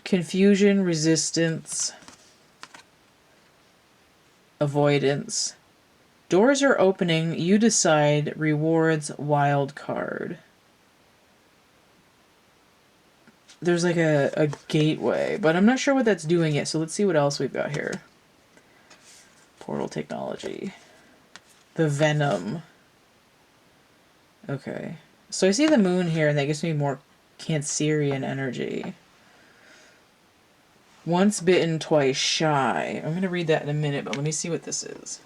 Confusion, resistance, avoidance. Doors are opening, you decide, rewards, wild card. There's like a gateway, but I'm not sure what that's doing yet, so let's see what else we've got here. Portal technology. The Venom. Okay. So I see the moon here, and that gives me more Cancerian energy. Once bitten, twice shy. I'm going to read that in a minute, but let me see what this is.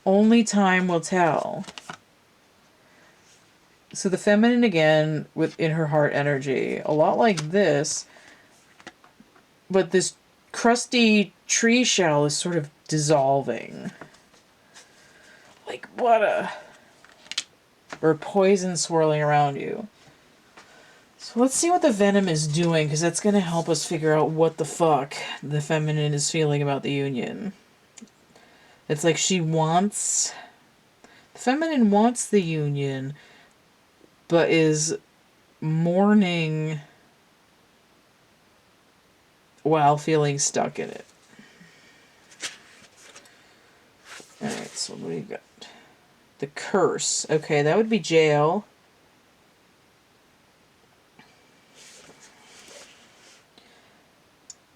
Only time will tell. So the feminine again, within her heart energy. A lot like this, but this crusty tree shell is sort of dissolving. Like what a... or poison swirling around you. So let's see what the Venom is doing, because that's going to help us figure out what the fuck the feminine is feeling about the union. It's like she wants... the feminine wants the union, but is mourning while feeling stuck in it. Alright, so what do you got? The curse. Okay, that would be jail.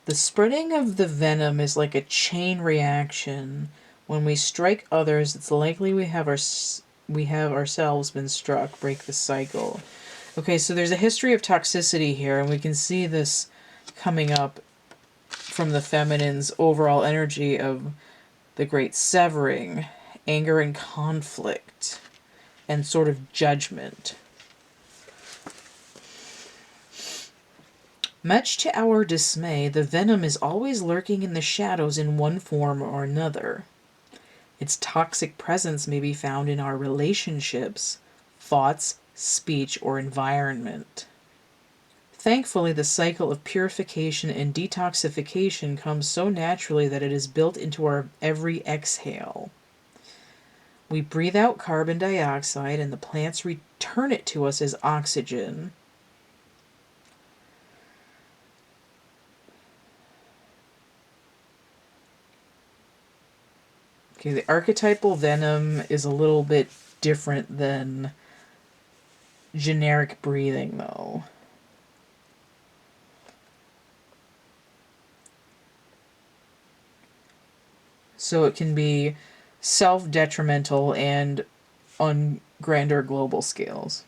The spreading of the venom is like a chain reaction. When we strike others, it's likely we have ourselves been struck. Break the cycle. Okay, so there's a history of toxicity here, and we can see this coming up from the feminine's overall energy of the great severing, anger and conflict, and sort of judgment. Much to our dismay, the venom is always lurking in the shadows in one form or another. Its toxic presence may be found in our relationships, thoughts, speech, or environment. Thankfully, the cycle of purification and detoxification comes so naturally that it is built into our every exhale. We breathe out carbon dioxide, and the plants return it to us as oxygen. Okay, the archetypal venom is a little bit different than generic breathing, though. So it can be self-detrimental and on grander global scales.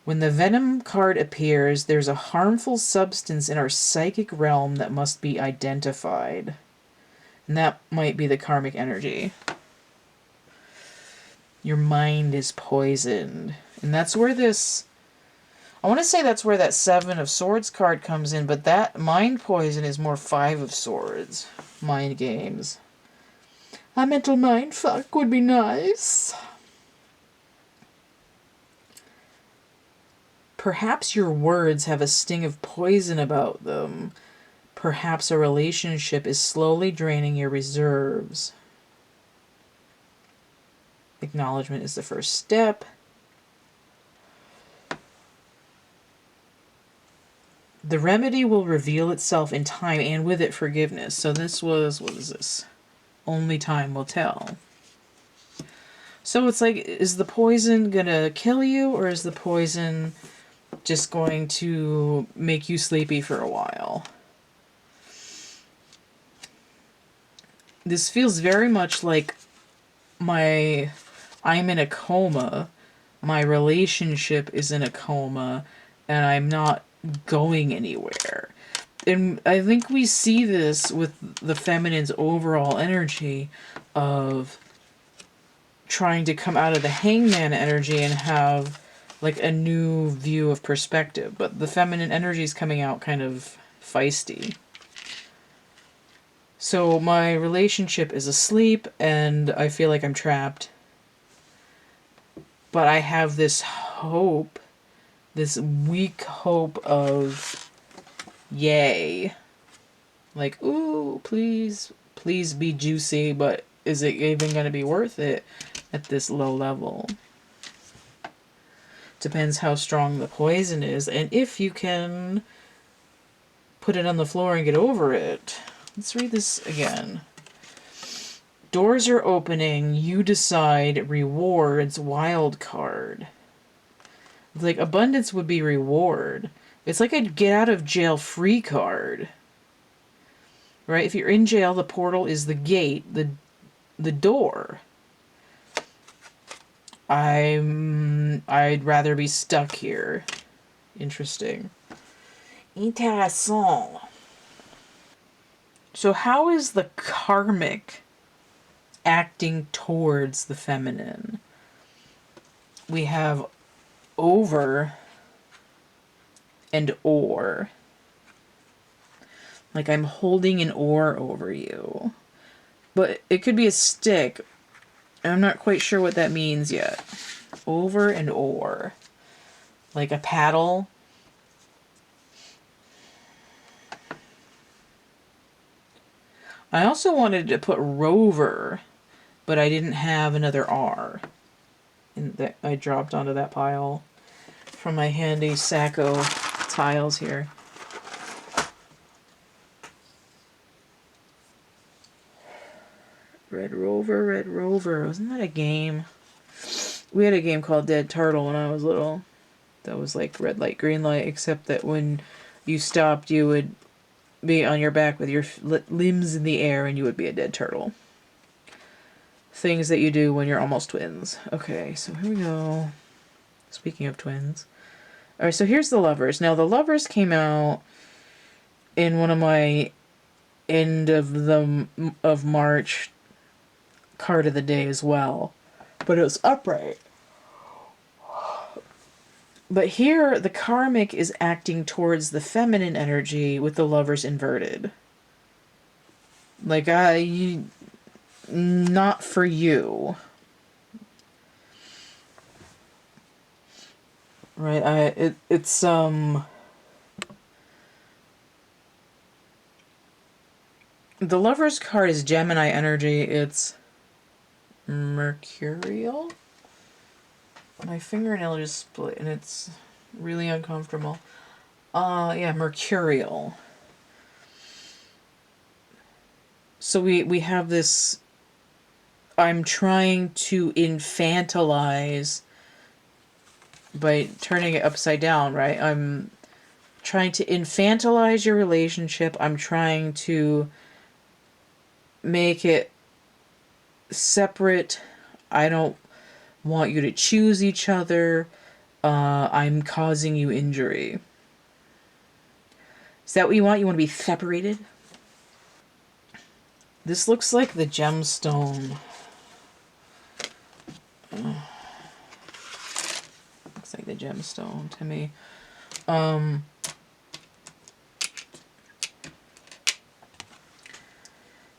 When the Venom card appears, there's a harmful substance in our psychic realm that must be identified. And that might be the karmic energy. Your mind is poisoned. And that's where this... I want to say that's where that Seven of Swords card comes in, but that mind poison is more Five of Swords. Mind games. A mental mind fuck would be nice. Perhaps your words have a sting of poison about them. Perhaps a relationship is slowly draining your reserves. Acknowledgement is the first step. The remedy will reveal itself in time, and with it forgiveness. So this was, what is this? Only time will tell. So it's like, is the poison gonna kill you, or is the poison just going to make you sleepy for a while? This feels very much like I'm in a coma, my relationship is in a coma, and I'm not going anywhere. And I think we see this with the feminine's overall energy of trying to come out of the hangman energy and have like a new view of perspective. But the feminine energy is coming out kind of feisty. So my relationship is asleep and I feel like I'm trapped. But I have this hope, this weak hope of yay. Like, ooh, please be juicy, but is it even going to be worth it at this low level? Depends how strong the poison is and if you can put it on the floor and get over it. Let's read this again. Doors are opening, you decide, rewards, wild card. Like, abundance would be reward. It's like a get out of jail free card. Right? If you're in jail, the portal is the gate, the door. I'd rather be stuck here. Interesting. Intéressant. So how is the karmic acting towards the feminine? We have over and or. Like I'm holding an oar over you. But it could be a stick. I'm not quite sure what that means yet. Over and or. Like a paddle. I also wanted to put rover, but I didn't have another R. And that I dropped onto that pile from my handy Sacco tiles here. Red Rover, Red Rover. Wasn't that a game? We had a game called Dead Turtle when I was little. That was like red light, green light, except that when you stopped, you would be on your back with your limbs in the air and you would be a dead turtle. Things that you do when you're almost twins. Okay, so here we go. Speaking of twins. Alright, so here's the Lovers. Now, the Lovers came out in one of my end of March card of the day as well. But it was upright. But here, the karmic is acting towards the feminine energy with the Lovers inverted. Like, not for you. Right, it's the Lover's card is Gemini energy. It's mercurial. My fingernail just split and it's really uncomfortable. Yeah, mercurial. So we have this, I'm trying to infantilize by turning it upside down, right? I'm trying to infantilize your relationship. I'm trying to make it separate. I don't want you to choose each other. I'm causing you injury. Is that what you want? You want to be separated? This looks like the gemstone. like the gemstone to me.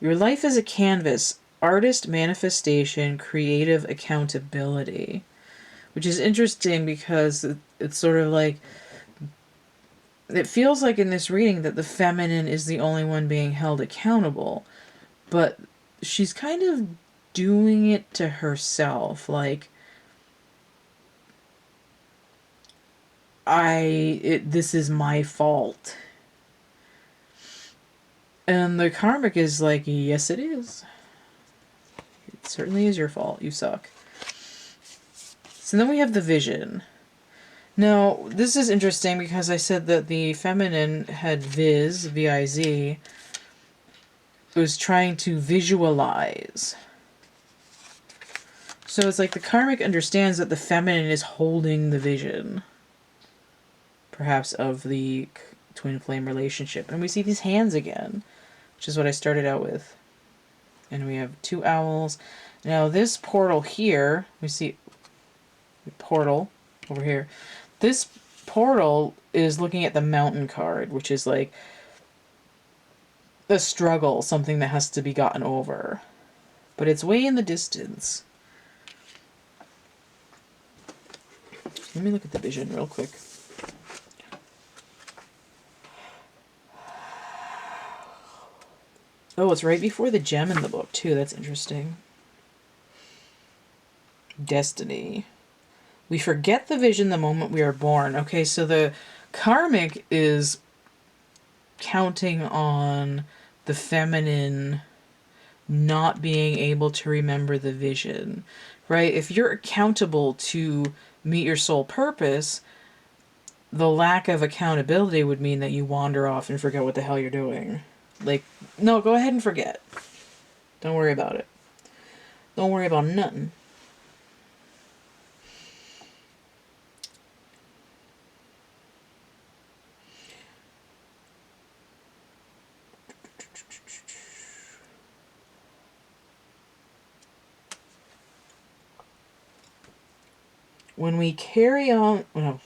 Your life is a canvas, artist manifestation, creative accountability. Which is interesting because it's sort of like, it feels like in this reading that the feminine is the only one being held accountable. But she's kind of doing it to herself. Like, this is my fault. And the karmic is like, yes, it is. It certainly is your fault. You suck. So then we have the vision. Now, this is interesting because I said that the feminine had viz, V-I-Z, was trying to visualize. So it's like the karmic understands that the feminine is holding the vision, perhaps, of the twin flame relationship. And we see these hands again, which is what I started out with. And we have 2 owls. Now this portal here, we see portal over here. This portal is looking at the mountain card, which is like a struggle, something that has to be gotten over. But it's way in the distance. Let me look at the vision real quick. Oh, it's right before the gem in the book, too. That's interesting. Destiny. We forget the vision the moment we are born. Okay, so the karmic is counting on the feminine not being able to remember the vision, right? If you're accountable to meet your soul purpose, the lack of accountability would mean that you wander off and forget what the hell you're doing. Like, no, go ahead and forget. Don't worry about it. Don't worry about nothing. When we carry on, well,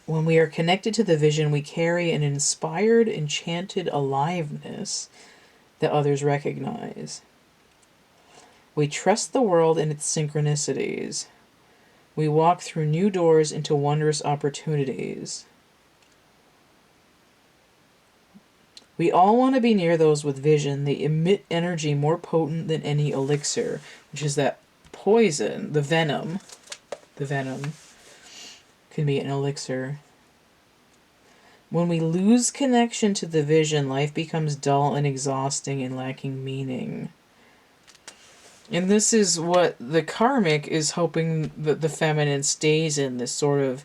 when we are connected to the vision, we carry an inspired, enchanted aliveness that others recognize. We trust the world and its synchronicities. We walk through new doors into wondrous opportunities. We all want to be near those with vision. They emit energy more potent than any elixir, which is that poison, the venom. The venom can be an elixir. When we lose connection to the vision, life becomes dull and exhausting and lacking meaning. And this is what the karmic is hoping that the feminine stays in, this sort of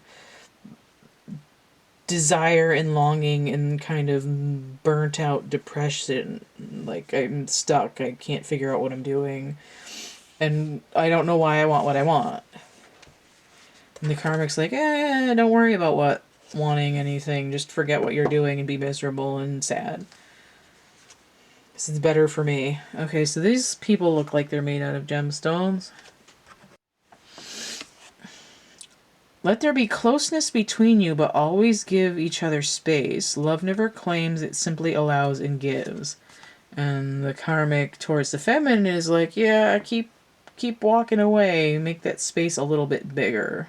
desire and longing and kind of burnt out depression. Like, I'm stuck. I can't figure out what I'm doing. And I don't know why I want what I want. And the karmic's like, don't worry about wanting anything. Just forget what you're doing and be miserable and sad. This is better for me. Okay, so these people look like they're made out of gemstones. Let there be closeness between you, but always give each other space. Love never claims, it simply allows and gives. And the karmic towards the feminine is like, yeah, keep walking away. Make that space a little bit bigger.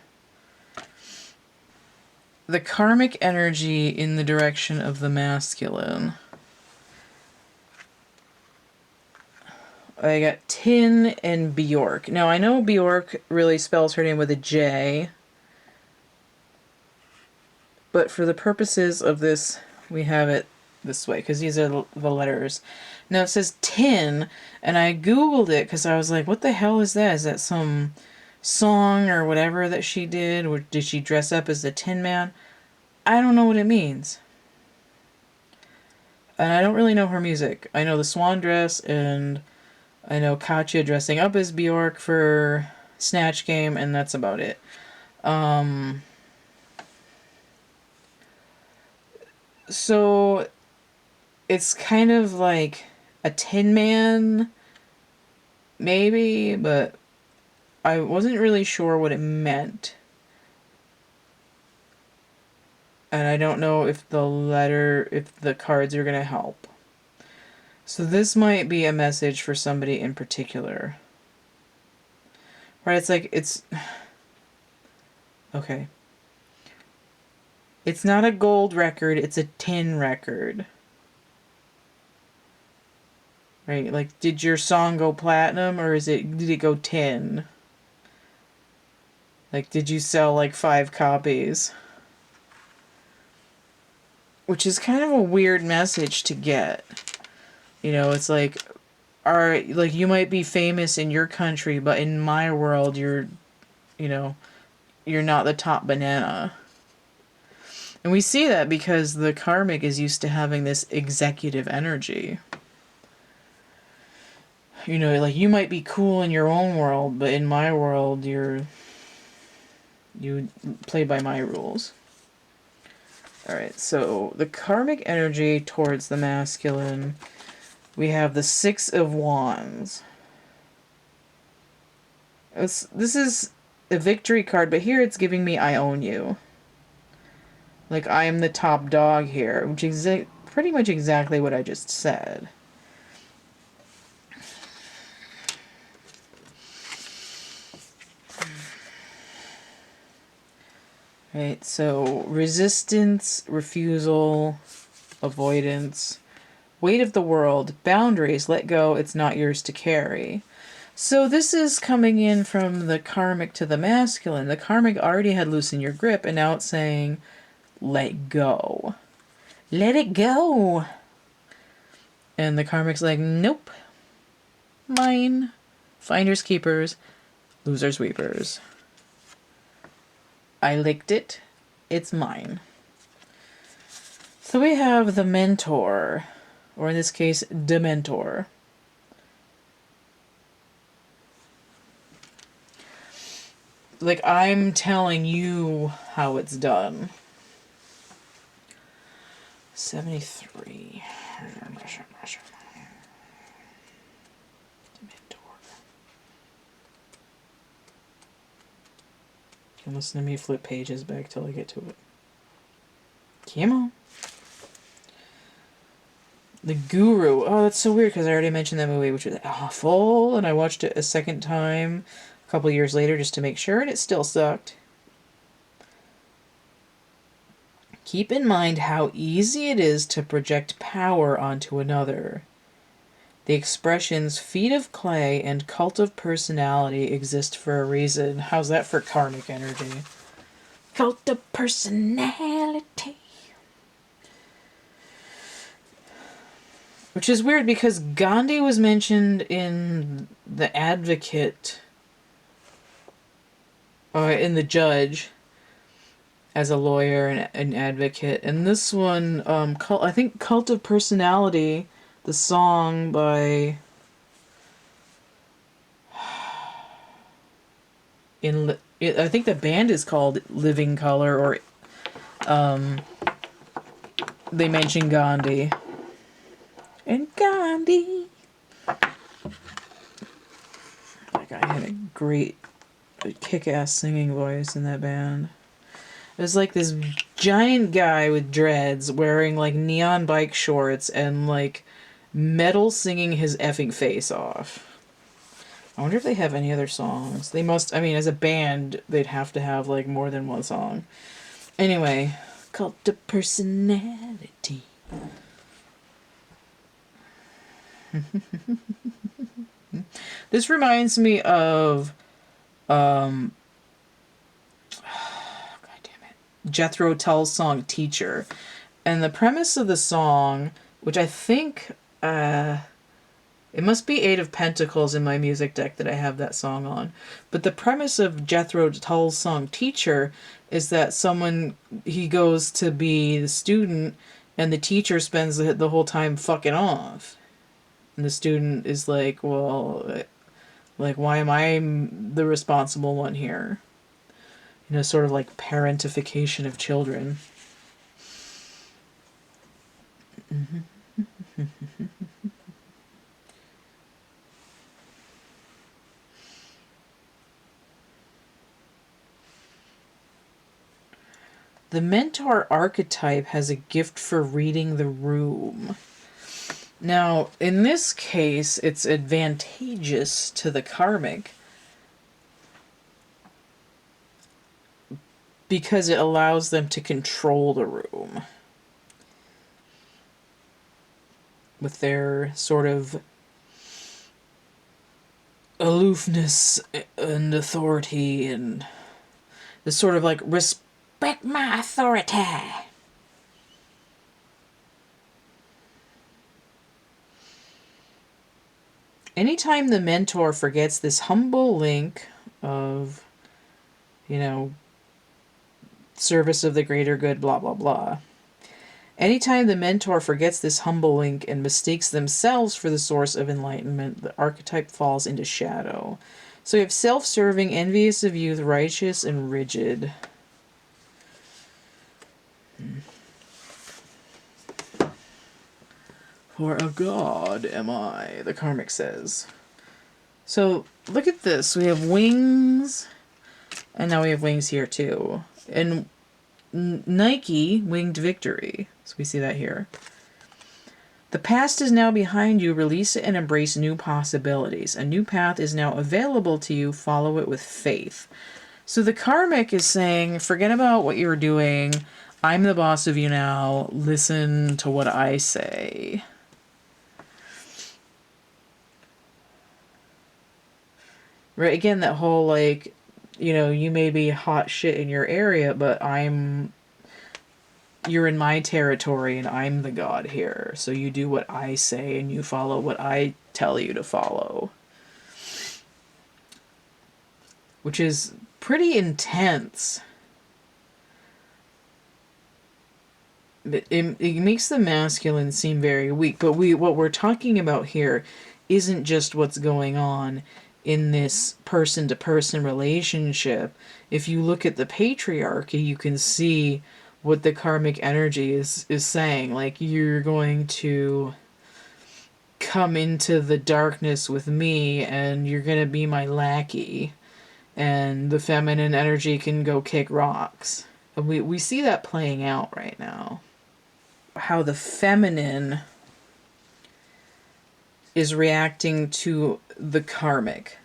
The karmic energy in the direction of the masculine. I got Tin and Bjork. Now, I know Bjork really spells her name with a J. But for the purposes of this, we have it this way, because these are the letters. Now, it says tin, and I Googled it, because I was like, what the hell is that? Is that some song or whatever that she did? Or did she dress up as the Tin Man? I don't know what it means. And I don't really know her music. I know the swan dress, and I know Katya dressing up as Bjork for Snatch Game, and that's about it. So it's kind of like a Tin Man, maybe, but I wasn't really sure what it meant. And I don't know if if the cards are going to help. So this might be a message for somebody in particular. Right, it's like, okay. It's not a gold record, it's a tin record. Right, like, did your song go platinum, or did it go tin? Like, did you sell, like, 5 copies? Which is kind of a weird message to get. You know, it's like, like, you might be famous in your country, but in my world, you're not the top banana. And we see that because the Karmic is used to having this executive energy. You know, like, you might be cool in your own world, but in my world, you play by my rules. Alright, so the Karmic energy towards the masculine, we have the 6 of Wands. This is a victory card, but here it's giving me I own you. Like, I am the top dog here, which is pretty much exactly what I just said. Right, so resistance, refusal, avoidance, weight of the world, boundaries, let go, it's not yours to carry. So this is coming in from the Karmic to the masculine. The Karmic already had loosen your grip, and now it's saying, let go. Let it go. And the Karmic's like, nope. Mine. Finders keepers, losers weepers. I licked it. It's mine. So we have the mentor, or in this case, Dementor. Like, I'm telling you how it's done. 73. Dementor. You can listen to me flip pages back till I get to it. Come on. The Guru. Oh, that's so weird because I already mentioned that movie, which was awful, and I watched it a second time a couple years later just to make sure, and it still sucked. Keep in mind how easy it is to project power onto another. The expressions feet of clay and cult of personality exist for a reason. How's that for Karmic energy? Cult of personality. Which is weird because Gandhi was mentioned in The Advocate, in The Judge, as a lawyer and an advocate. And this one, I think Cult of Personality, the song by... I think the band is called Living Color, or they mention Gandhi. And Gandhi. That guy had a great, kick-ass singing voice in that band. It was like this giant guy with dreads wearing like neon bike shorts and like metal singing his effing face off. I wonder if they have any other songs. They must, I mean, as a band, they'd have to have like more than one song. Anyway, Cult of Personality. This reminds me of God damn it, Jethro Tull's song Teacher. And the premise of the song, which I think it must be 8 of Pentacles in my music deck that I have that song on. But the premise of Jethro Tull's song Teacher is that he goes to be the student and the teacher spends the whole time fucking off. And the student is like, well, like, why am I the responsible one here? You know, sort of like parentification of children. The mentor archetype has a gift for reading the room. Now, in this case, it's advantageous to the karmic because it allows them to control the room with their sort of aloofness and authority and this sort of like, respect my authority. Anytime the mentor forgets this humble link of, you know, service of the greater good, blah, blah, blah. Anytime the mentor forgets this humble link and mistakes themselves for the source of enlightenment, the archetype falls into shadow. So we have self-serving, envious of youth, righteous, and rigid. For a god am I, the karmic says. So look at this. We have wings, and now we have wings here too. And Nike, winged victory. So we see that here. The past is now behind you. Release it and embrace new possibilities. A new path is now available to you. Follow it with faith. So the karmic is saying, forget about what you were doing. I'm the boss of you now. Listen to what I say. Right, again, that whole, like, you know, you may be hot shit in your area, but you're in my territory and I'm the god here. So you do what I say and you follow what I tell you to follow. Which is pretty intense. It makes the masculine seem very weak, but what we're talking about here isn't just what's going on in this person-to-person relationship. If you look at the patriarchy, you can see what the karmic energy is saying. Like, you're going to come into the darkness with me and you're going to be my lackey. And the feminine energy can go kick rocks. And we see that playing out right now. How the feminine is reacting to the karmic.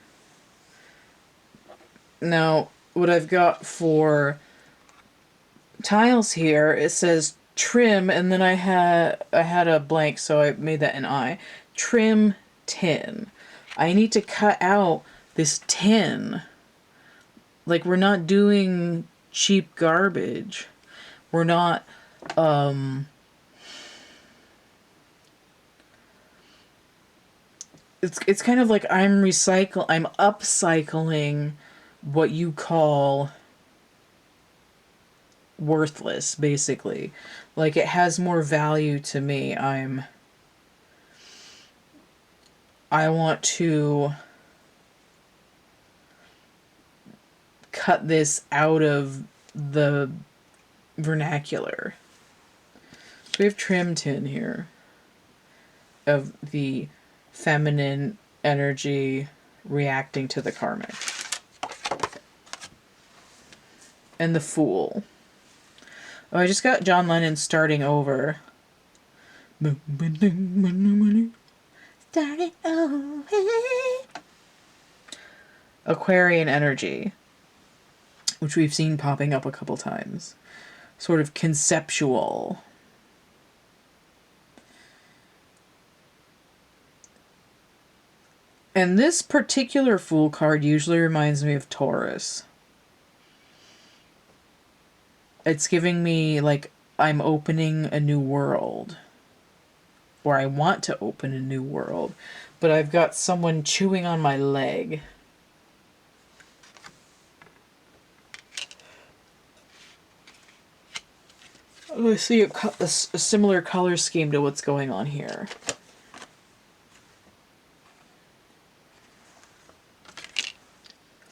Now, what I've got for tiles here, it says trim, and then I had a blank, so I made that an I. Trim tin. I need to cut out this tin. Like, we're not doing cheap garbage. We're not, It's kind of like I'm upcycling what you call worthless, basically. Like, it has more value to me. I want to cut this out of the vernacular. So we have trim tin here of the feminine energy reacting to the karmic. And the Fool. Oh, I just got John Lennon starting over. Starting over. Aquarian energy, which we've seen popping up a couple times. Sort of conceptual. And this particular Fool card usually reminds me of Taurus. It's giving me, like, I'm opening a new world. Or I want to open a new world. But I've got someone chewing on my leg. I see a similar color scheme to what's going on here.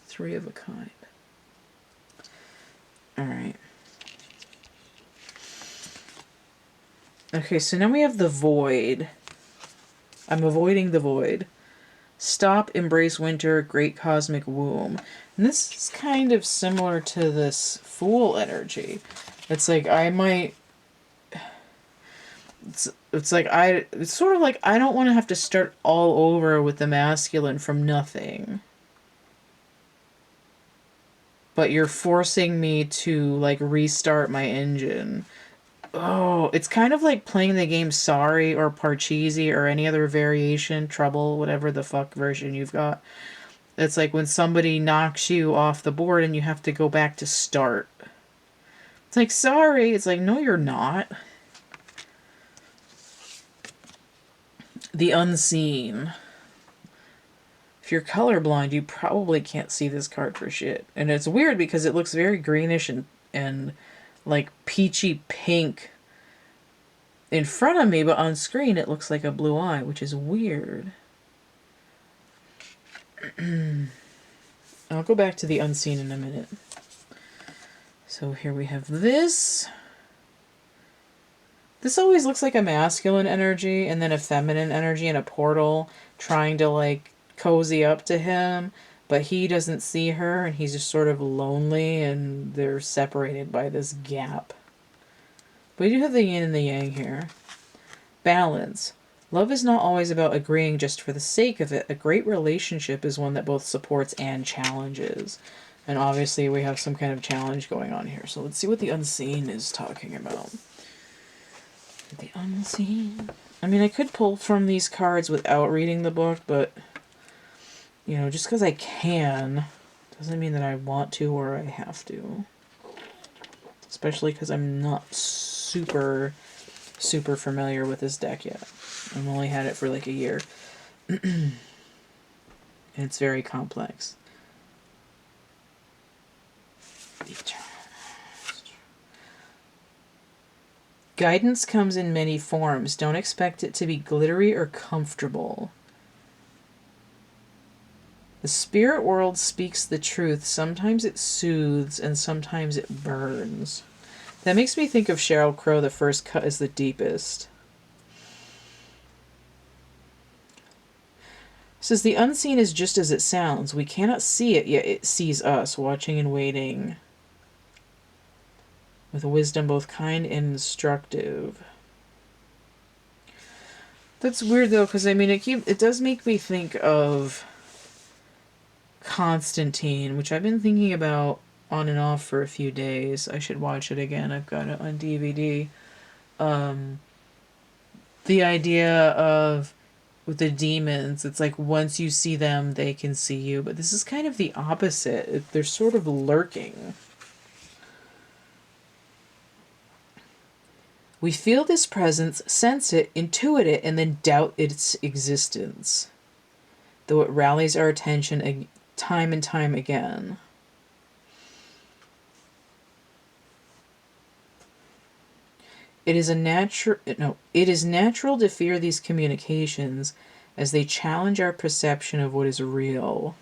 Three of a kind. Alright. Okay, so now we have the Void. I'm avoiding the Void. Stop, embrace winter, great cosmic womb. And this is kind of similar to this Fool energy. It's like I might. It's like it's sort of like I don't want to have to start all over with the masculine from nothing. But you're forcing me to like restart my engine. Oh, it's kind of like playing the game Sorry or Parcheesi or any other variation, Trouble, whatever the fuck version you've got. It's like when somebody knocks you off the board and you have to go back to start. It's like, sorry. It's like, no, you're not. The Unseen. If you're colorblind, you probably can't see this card for shit. And it's weird because it looks very greenish and like peachy pink in front of me, but on screen it looks like a blue eye, which is weird. I'll go back to the Unseen in a minute. So here we have this. This always looks like a masculine energy and then a feminine energy in a portal trying to like cozy up to him, but he doesn't see her and he's just sort of lonely and they're separated by this gap. But we do have the yin and the yang here. Balance. Love is not always about agreeing just for the sake of it. A great relationship is one that both supports and challenges. And obviously we have some kind of challenge going on here. So let's see what the Unseen is talking about. The Unseen. I mean, I could pull from these cards without reading the book, but, you know, just because I can doesn't mean that I want to or I have to. Especially because I'm not super familiar with this deck yet. I've only had it for like a year. And it's very complex. Guidance comes in many forms. Don't expect it to be glittery or comfortable. The spirit world speaks the truth. Sometimes it soothes and sometimes it burns. That makes me think of Sheryl Crow, The First Cut is the Deepest. It says, the unseen is just as it sounds. We cannot see it, yet it sees us, watching and waiting. With a wisdom both kind and instructive. That's weird though, because I mean, it does make me think of Constantine, which I've been thinking about on and off for a few days. I should watch it again. I've got it on DVD. The idea of with the demons, it's like once you see them, they can see you. But this is kind of the opposite. They're sort of lurking. We feel this presence, sense it, intuit it, and then doubt its existence, though it rallies our attention time and time again. It is natural to fear these communications as they challenge our perception of what is real.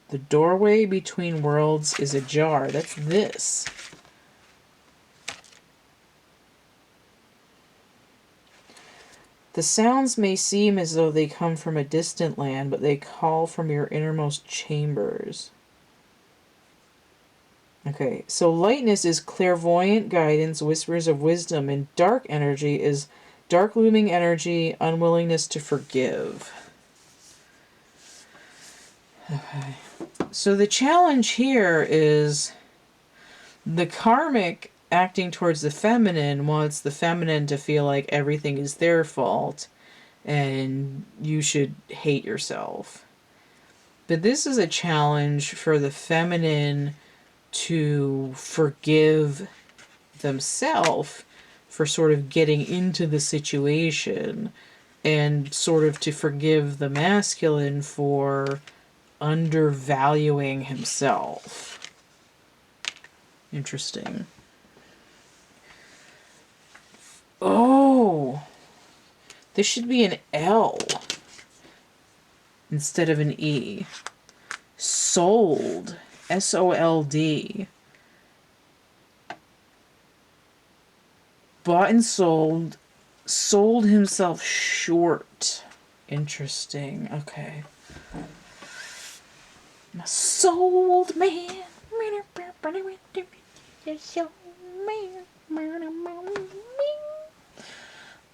The doorway between worlds is ajar. That's this. The sounds may seem as though they come from a distant land, but they call from your innermost chambers. Okay, so lightness is clairvoyant guidance, whispers of wisdom, and dark energy is dark looming energy, unwillingness to forgive. Okay. So the challenge here is the karmic acting towards the feminine wants the feminine to feel like everything is their fault and you should hate yourself. But this is a challenge for the feminine to forgive themselves for sort of getting into the situation and sort of to forgive the masculine for undervaluing himself. Interesting. Oh, this should be an L instead of an E. Sold. S-O-L-D. Bought and sold. Sold himself short. Interesting. Okay. My soul man.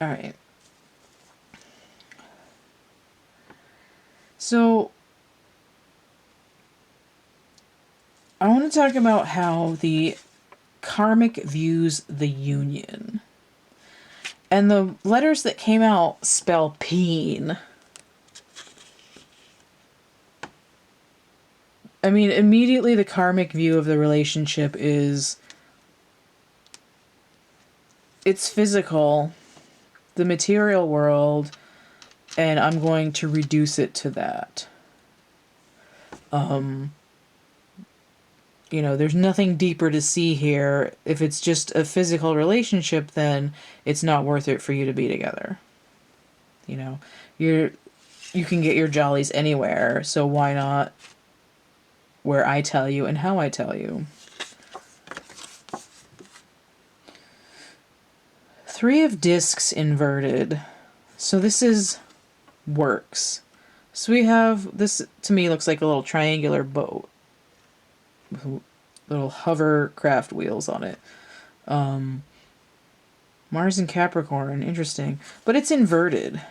Alright. So, I want to talk about how the Karmic views the union. And the letters that came out spell peen. I mean, immediately the Karmic view of the relationship is it's physical, the material world, and I'm going to reduce it to that. You know, there's nothing deeper to see here. If it's just a physical relationship, then it's not worth it for you to be together. You know, you can get your jollies anywhere, so why not where I tell you and how I tell you? 3 of discs inverted. So this is works. So we have, this to me looks like a little triangular boat. With little hovercraft wheels on it. Mars and Capricorn, interesting. But it's inverted.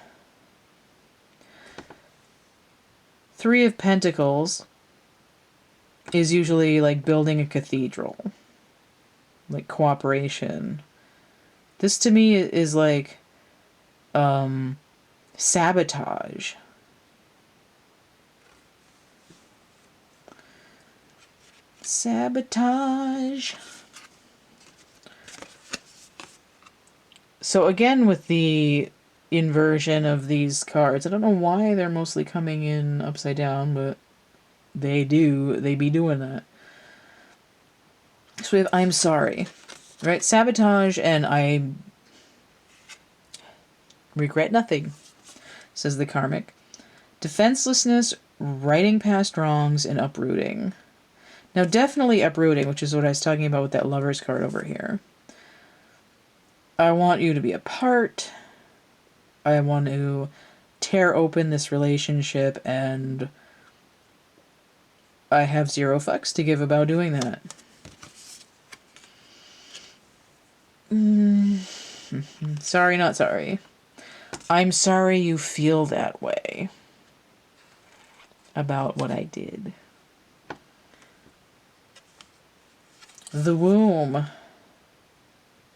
3 of Pentacles is usually like building a cathedral. Like cooperation. This to me is like sabotage. Sabotage. So again, with the inversion of these cards, I don't know why they're mostly coming in upside down, but they be doing that. So we have I'm sorry, right? Sabotage and I regret nothing, says the Karmic. Defenselessness, righting past wrongs, and uprooting. Now definitely uprooting, which is what I was talking about with that Lover's card over here. I want you to be apart. I want to tear open this relationship, and I have 0 fucks to give about doing that. Sorry, not sorry. I'm sorry you feel that way about what I did. The womb.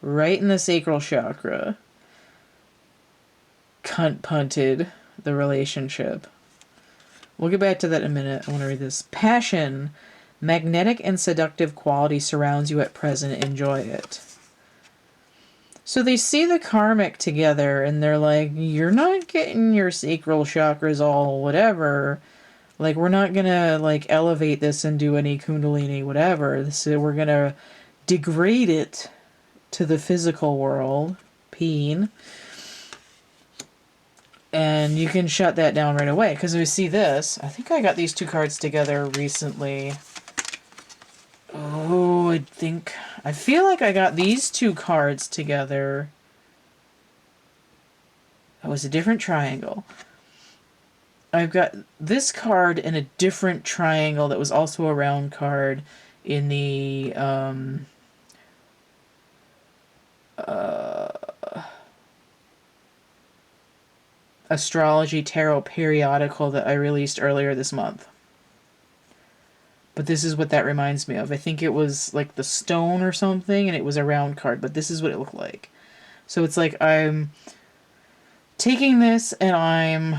Right in the sacral chakra. Cunt punted the relationship. We'll get back to that in a minute. I want to read this. Passion. Magnetic and seductive quality surrounds you at present. Enjoy it. So they see the Karmic together and they're like, you're not getting your sacral chakras all whatever. Like, we're not going to, like, elevate this and do any kundalini whatever. We're going to degrade it to the physical world. Peen. And you can shut that down right away. Because we see this. I think I got these 2 cards together recently. Oh, I feel like I got these 2 cards together. That was a different triangle. I've got this card in a different triangle that was also a round card in the astrology tarot periodical that I released earlier this month. But this is what that reminds me of. I think it was like the stone or something, and it was a round card, but this is what it looked like. So it's like I'm taking this and I'm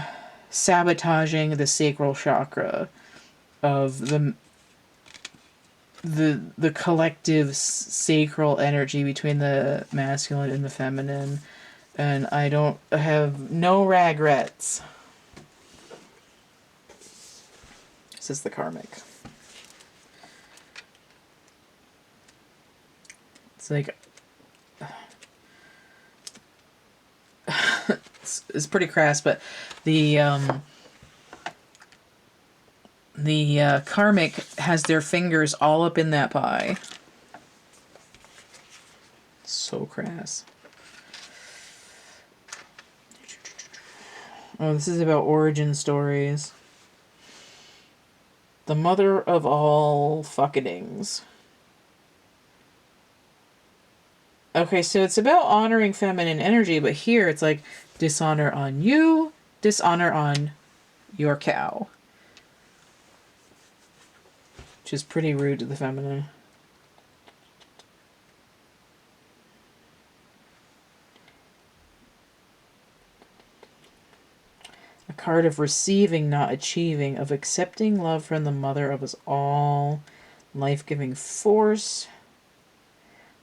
sabotaging the sacral chakra of the collective sacral energy between the masculine and the feminine, and I have no regrets, says the Karmic. It's like it's pretty crass, but the Karmic has their fingers all up in that pie. So crass. Oh, this is about origin stories. The mother of all fuckings. Okay, so it's about honoring feminine energy, but here it's like dishonor on you, dishonor on your cow. Which is pretty rude to the feminine. A card of receiving, not achieving, of accepting love from the mother of us all, life-giving force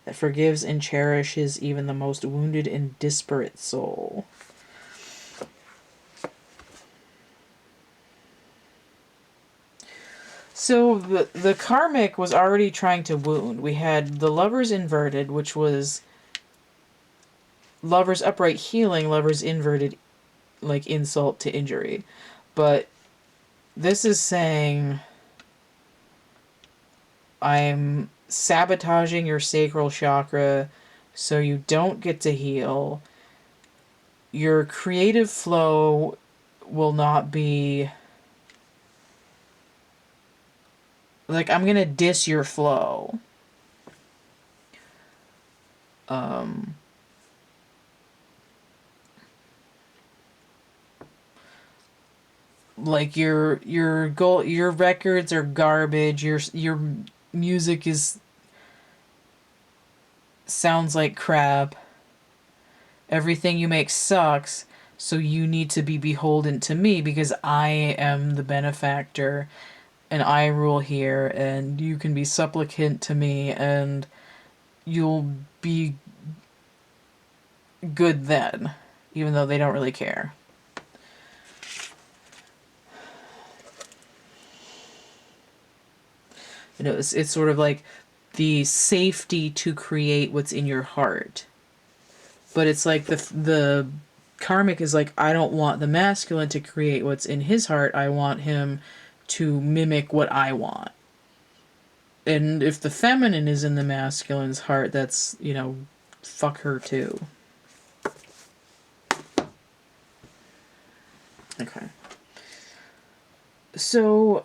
that forgives and cherishes even the most wounded and disparate soul. So the karmic was already trying to wound. We had the lovers inverted, which was lovers upright healing, lovers inverted, like insult to injury. But this is saying I'm sabotaging your sacral chakra so you don't get to heal. Your creative flow will not be... Like, I'm gonna diss your flow. Like your goal, your records are garbage. Your music sounds like crap. Everything you make sucks. So you need to be beholden to me because I am the benefactor and I rule here, and you can be supplicant to me and you'll be good then, even though they don't really care. You know, it's sort of like the safety to create what's in your heart. But it's like the karmic is like, I don't want the masculine to create what's in his heart. I want him to mimic what I want. And if the feminine is in the masculine's heart, that's, you know, fuck her too. Okay. So...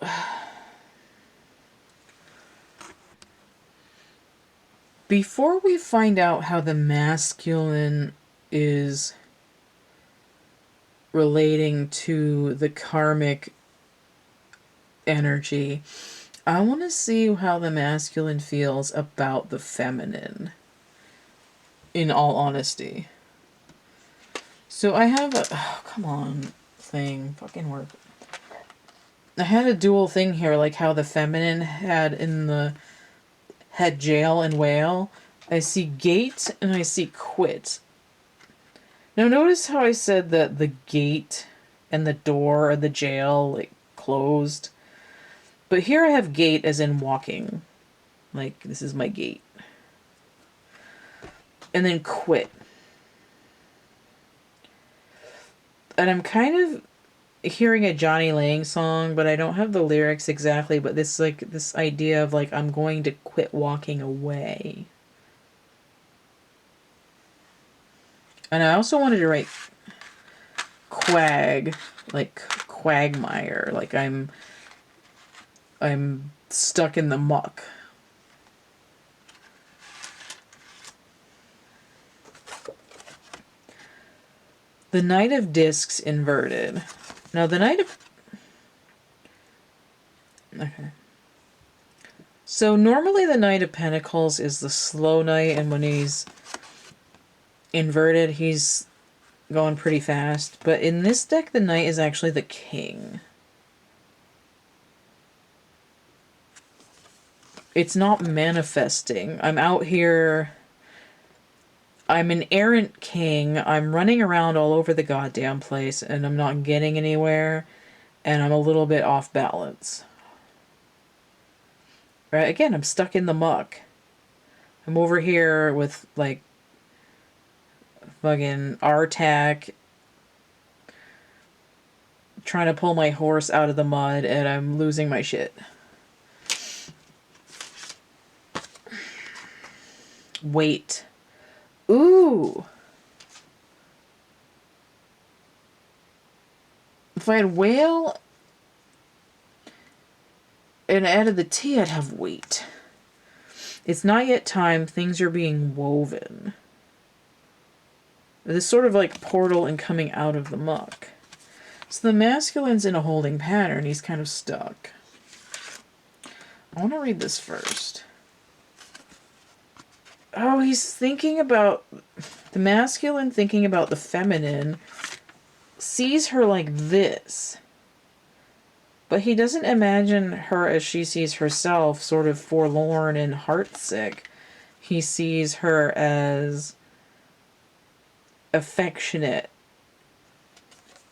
before we find out how the masculine is relating to the karmic energy, I want to see how the masculine feels about the feminine, in all honesty. So I have a... oh, come on, thing. Fucking work. I had a dual thing here, like how the feminine had jail and whale. I see gate and I see quit. Now notice how I said that the gate and the door of the jail, like, closed. But here I have gate as in walking. Like, this is my gate. And then quit. And I'm kind of hearing a Johnny Lang song, but I don't have the lyrics exactly, but this, like, this idea of, like, I'm going to quit walking away. And I also wanted to write quag, like quagmire, like I'm stuck in the muck. The Knight of Discs inverted. Now the Knight of... okay. So normally the Knight of Pentacles is the slow knight, and when he's inverted, he's going pretty fast. But in this deck, the Knight is actually the king. It's not manifesting. I'm out here... I'm an errant king. I'm running around all over the goddamn place, and I'm not getting anywhere, and I'm a little bit off balance. Right? Again, I'm stuck in the muck. I'm over here with, like, fucking RTAC, trying to pull my horse out of the mud, and I'm losing my shit. Wait. Ooh. If I had whale... and added the T, I'd have weight. It's not yet time. Things are being woven. This sort of like portal and coming out of the muck. So the masculine's in a holding pattern. He's kind of stuck. I want to read this first. Oh, he's thinking about the masculine, thinking about the feminine, sees her like this. But he doesn't imagine her as she sees herself, sort of forlorn and heartsick. He sees her as affectionate.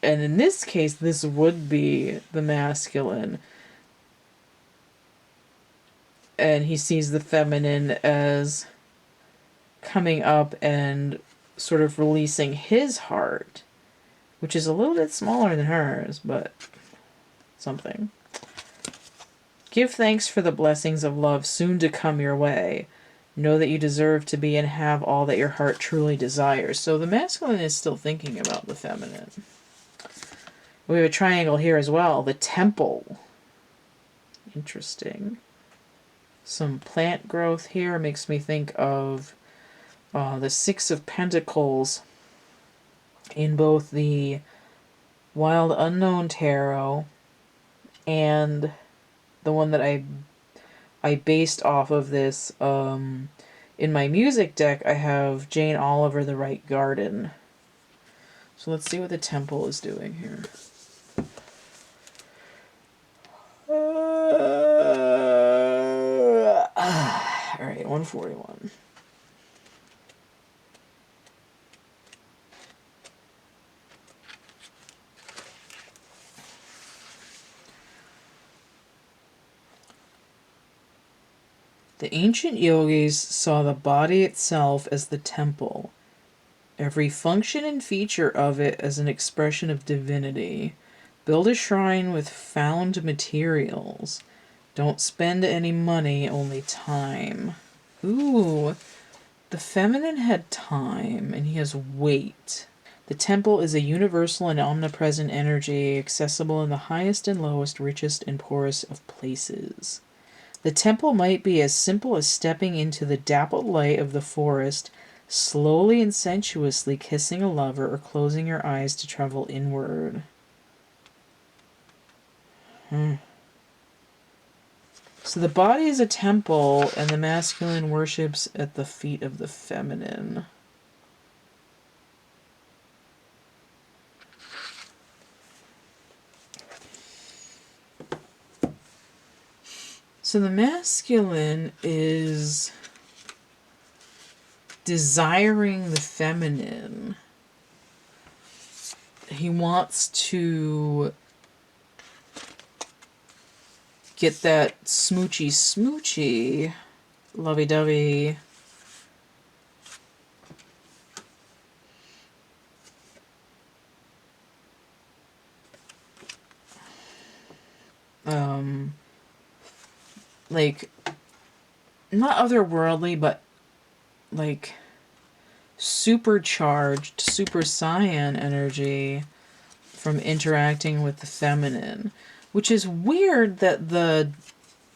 And in this case, this would be the masculine. And he sees the feminine as coming up and sort of releasing his heart, which is a little bit smaller than hers, but something. Give thanks for the blessings of love soon to come your way. Know that you deserve to be and have all that your heart truly desires. So the masculine is still thinking about the feminine. We have a triangle here as well. The temple. Interesting. Some plant growth here makes me think of the Six of Pentacles in both the Wild Unknown Tarot and the one that I based off of this. In my music deck, I have Jane Oliver, The Right Garden. So let's see what the temple is doing here. Alright, 141. The ancient yogis saw the body itself as the temple, every function and feature of it as an expression of divinity. Build a shrine with found materials. Don't spend any money, only time. Ooh, the feminine had time, and he has weight. The temple is a universal and omnipresent energy, accessible in the highest and lowest, richest and poorest of places. The temple might be as simple as stepping into the dappled light of the forest, slowly and sensuously kissing a lover, or closing your eyes to travel inward. So the body is a temple, and the masculine worships at the feet of the feminine. So the masculine is desiring the feminine. He wants to get that smoochy, lovey-dovey. Like, not otherworldly, but like supercharged, super Saiyan energy from interacting with the feminine. Which is weird that the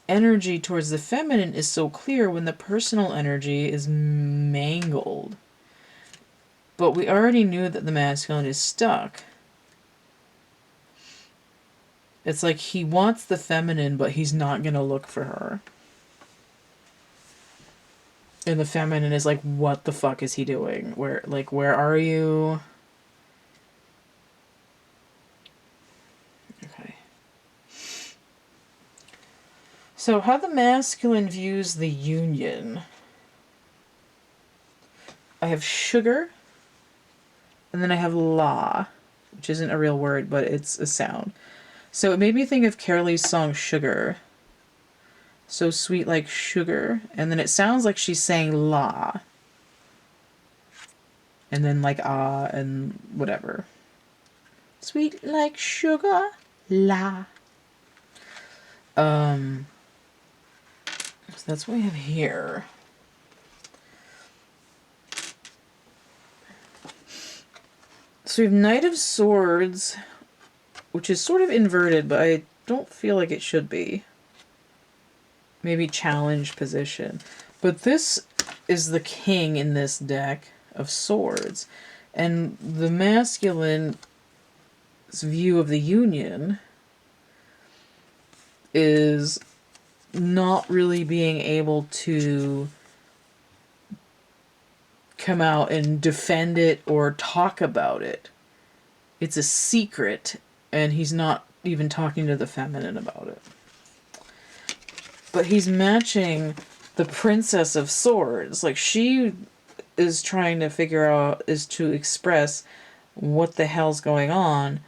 energy towards the feminine is so clear when the personal energy is mangled. But we already knew that the masculine is stuck. It's like he wants the feminine, but he's not going to look for her. And the feminine is like, what the fuck is he doing? Where are you? Okay. So how the masculine views the union. I have sugar, and then I have la, which isn't a real word, but it's a sound. So it made me think of Carolee's song Sugar. So sweet like sugar. And then it sounds like she's saying la. And then like ah and whatever. Sweet like sugar, la. So that's what we have here. So we have Knight of Swords, which is sort of inverted, but I don't feel like it should be. maybe challenge position. But this is the king in this deck of swords. And the masculine's view of the union is not really being able to come out and defend it or talk about it. It's a secret, and he's not even talking to the feminine about it. But he's matching the Princess of Swords. Like, she is trying to figure out, is to express what the hell's going on,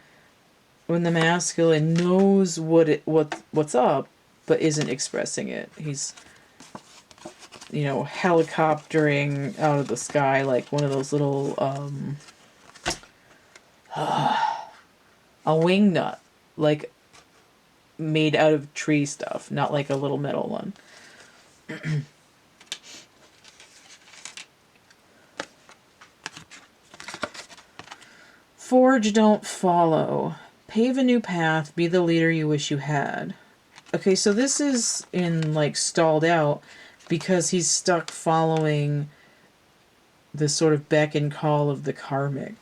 when the masculine knows what's up, but isn't expressing it. He's, you know, helicoptering out of the sky like one of those little, a wing nut, like made out of tree stuff, not like a little metal one. Forge, don't follow. Pave a new path, be the leader you wish you had. Okay, so this is in, like, stalled out because he's stuck following the sort of beck and call of the Karmic.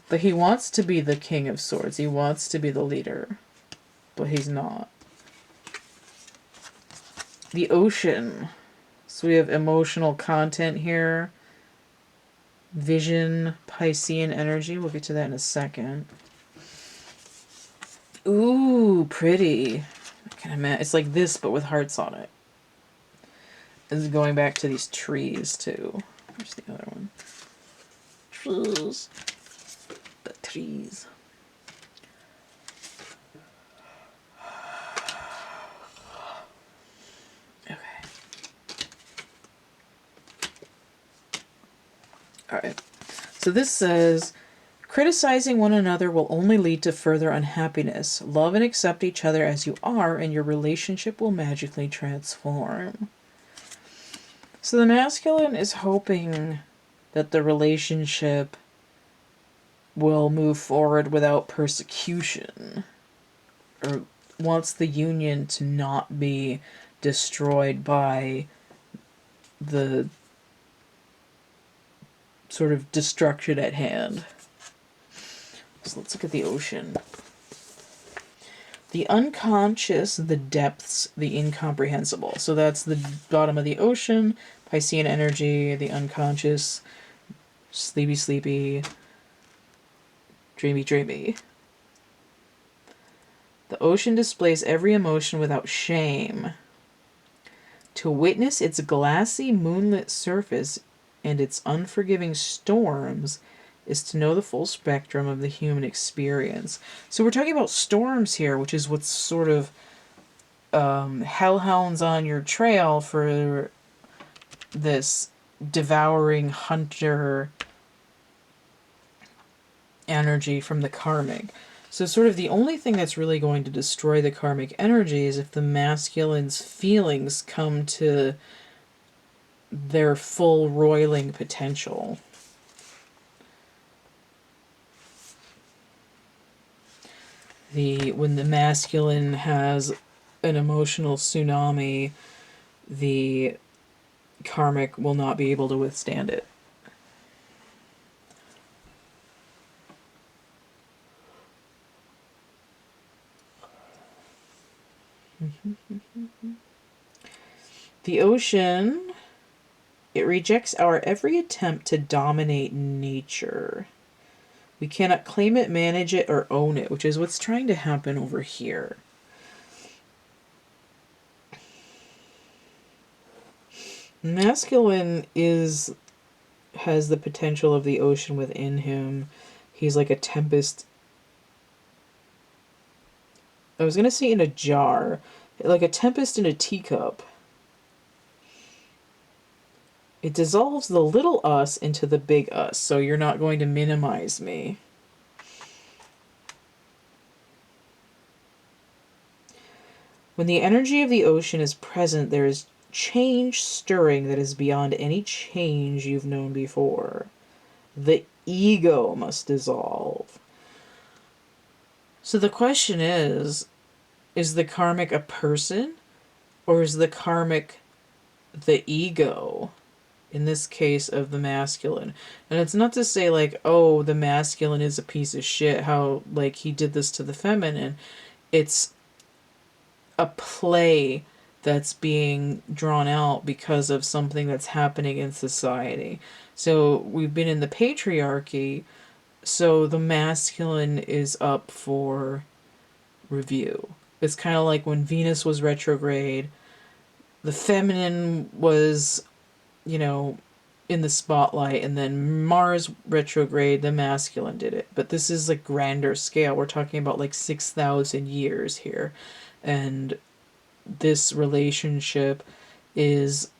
But he wants to be the King of Swords. He wants to be the leader. But he's not. The Ocean. So we have emotional content here. Vision, Piscean energy. We'll get to that in a second. Ooh, pretty. It's like this, but with hearts on it. This is going back to these trees, too. Where's the other one? Trees. The trees. Okay. Alright. So this says, criticizing one another will only lead to further unhappiness. Love and accept each other as you are, and your relationship will magically transform. So the masculine is hoping that the relationship will move forward without persecution, or wants the union to not be destroyed by the sort of destruction at hand. So let's look at the Ocean. The unconscious, the depths, the incomprehensible. So that's the bottom of the Ocean, Piscean energy, the unconscious, sleepy, sleepy, dreamy, dreamy. The Ocean displays every emotion without shame. To witness its glassy, moonlit surface and its unforgiving storms is to know the full spectrum of the human experience. So we're talking about storms here, which is what's sort of hellhounds on your trail for this devouring hunter energy from the Karmic. So sort of the only thing that's really going to destroy the Karmic energy is if the masculine's feelings come to their full roiling potential. When the masculine has an emotional tsunami, the Karmic will not be able to withstand it. The Ocean, it rejects our every attempt to dominate nature. We cannot claim it, manage it, or own it, which is what's trying to happen over here. Masculine has the potential of the ocean within him. He's like a tempest. I was going to say in a jar. Like a tempest in a teacup. It dissolves the little us into the big us, so you're not going to minimize me. When the energy of the ocean is present, there is change stirring that is beyond any change you've known before. The ego must dissolve. So the question is, is the karmic a person, or is the karmic the ego? In this case of the masculine. And it's not to say like, oh, the masculine is a piece of shit, how like he did this to the feminine. It's a play that's being drawn out because of something that's happening in society. So we've been in the patriarchy, so the masculine is up for review. It's kind of like when Venus was retrograde, the feminine was, you know, in the spotlight, and then Mars retrograde, the masculine did it. But this is a grander scale. We're talking about like 6,000 years here. And this relationship is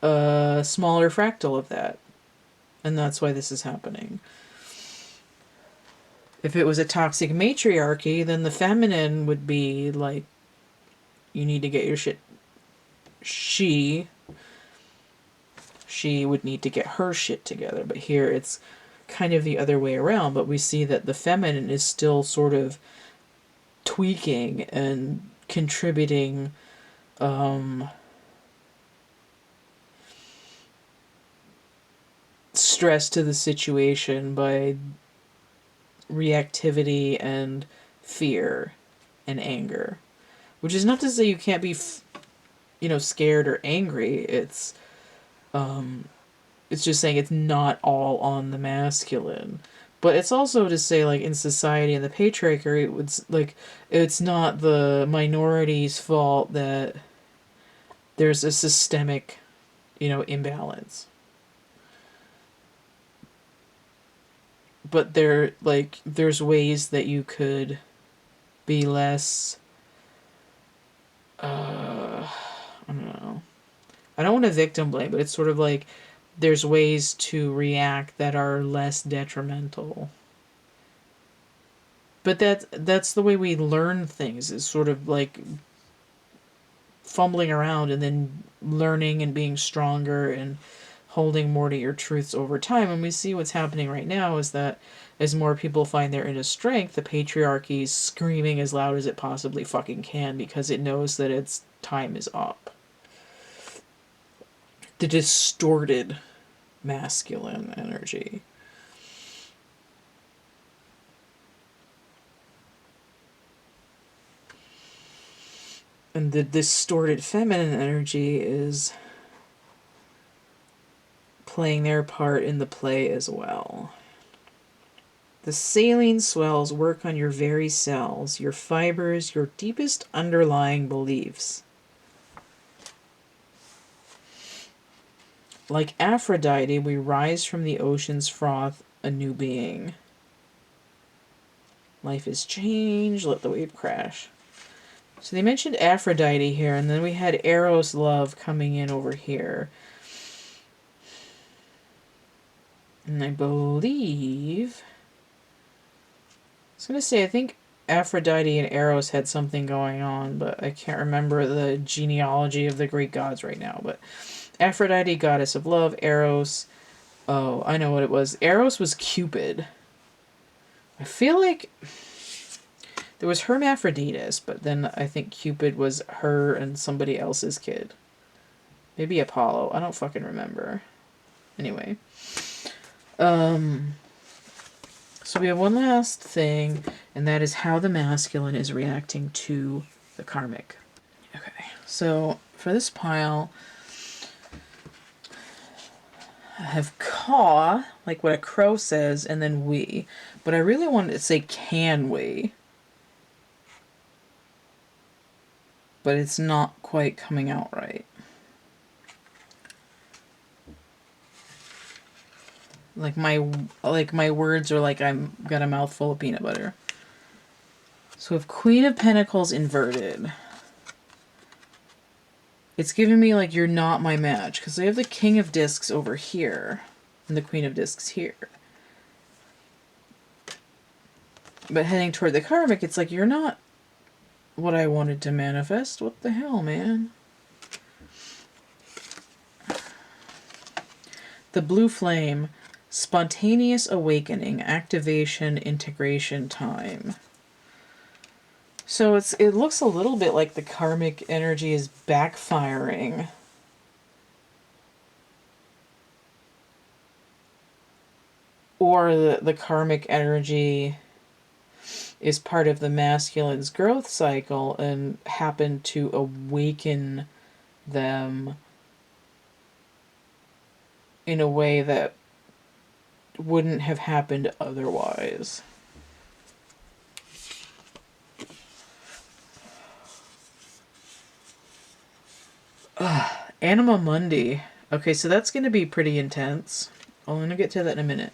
a smaller fractal of that. And that's why this is happening. If it was a toxic matriarchy, then the feminine would be like, you need to get your shit. She would need to get her shit together. But here it's kind of the other way around. But we see that the feminine is still sort of tweaking and contributing stress to the situation by reactivity and fear and anger. Which is not to say you can't be, scared or angry. It's just saying it's not all on the masculine. But it's also to say, like, in society and the patriarchy, it would, like, it's not the minority's fault that there's a systemic, imbalance. But there's ways that you could be less, I don't know. I don't want to victim blame, but it's sort of like there's ways to react that are less detrimental. But that's the way we learn things, is sort of like fumbling around and then learning and being stronger and holding more to your truths over time. And we see what's happening right now is that as more people find their inner strength, the patriarchy is screaming as loud as it possibly fucking can because it knows that its time is up. The distorted masculine energy. And the distorted feminine energy is playing their part in the play as well. The saline swells work on your very cells, your fibers, your deepest underlying beliefs. Like Aphrodite, we rise from the ocean's froth, a new being. Life is changed, let the wave crash. So they mentioned Aphrodite here, and then we had Eros love coming in over here. And I believe... I was going to say, I think Aphrodite and Eros had something going on, but I can't remember the genealogy of the Greek gods right now. But Aphrodite, goddess of love. Eros... Oh, I know what it was. Eros was Cupid. I feel like there was Hermaphroditus, but then I think Cupid was her and somebody else's kid. Maybe Apollo. I don't fucking remember. Anyway. So we have one last thing, and that is how the masculine is reacting to the karmic. Okay, so for this pile, I have caw, like what a crow says, and then we. But I really wanted to say can we. But it's not quite coming out right. Like my words are like I'm got a mouthful of peanut butter. So if Queen of Pentacles inverted, it's giving me like you're not my match, because I have the King of Discs over here and the Queen of Discs here. But heading toward the karmic, it's like you're not what I wanted to manifest. What the hell, man? The blue flame, spontaneous awakening, activation, integration time. So it looks a little bit like the karmic energy is backfiring. Or the karmic energy is part of the masculine's growth cycle and happened to awaken them in a way that wouldn't have happened otherwise. Anima Mundi. Okay, so that's going to be pretty intense. I'm going to get to that in a minute.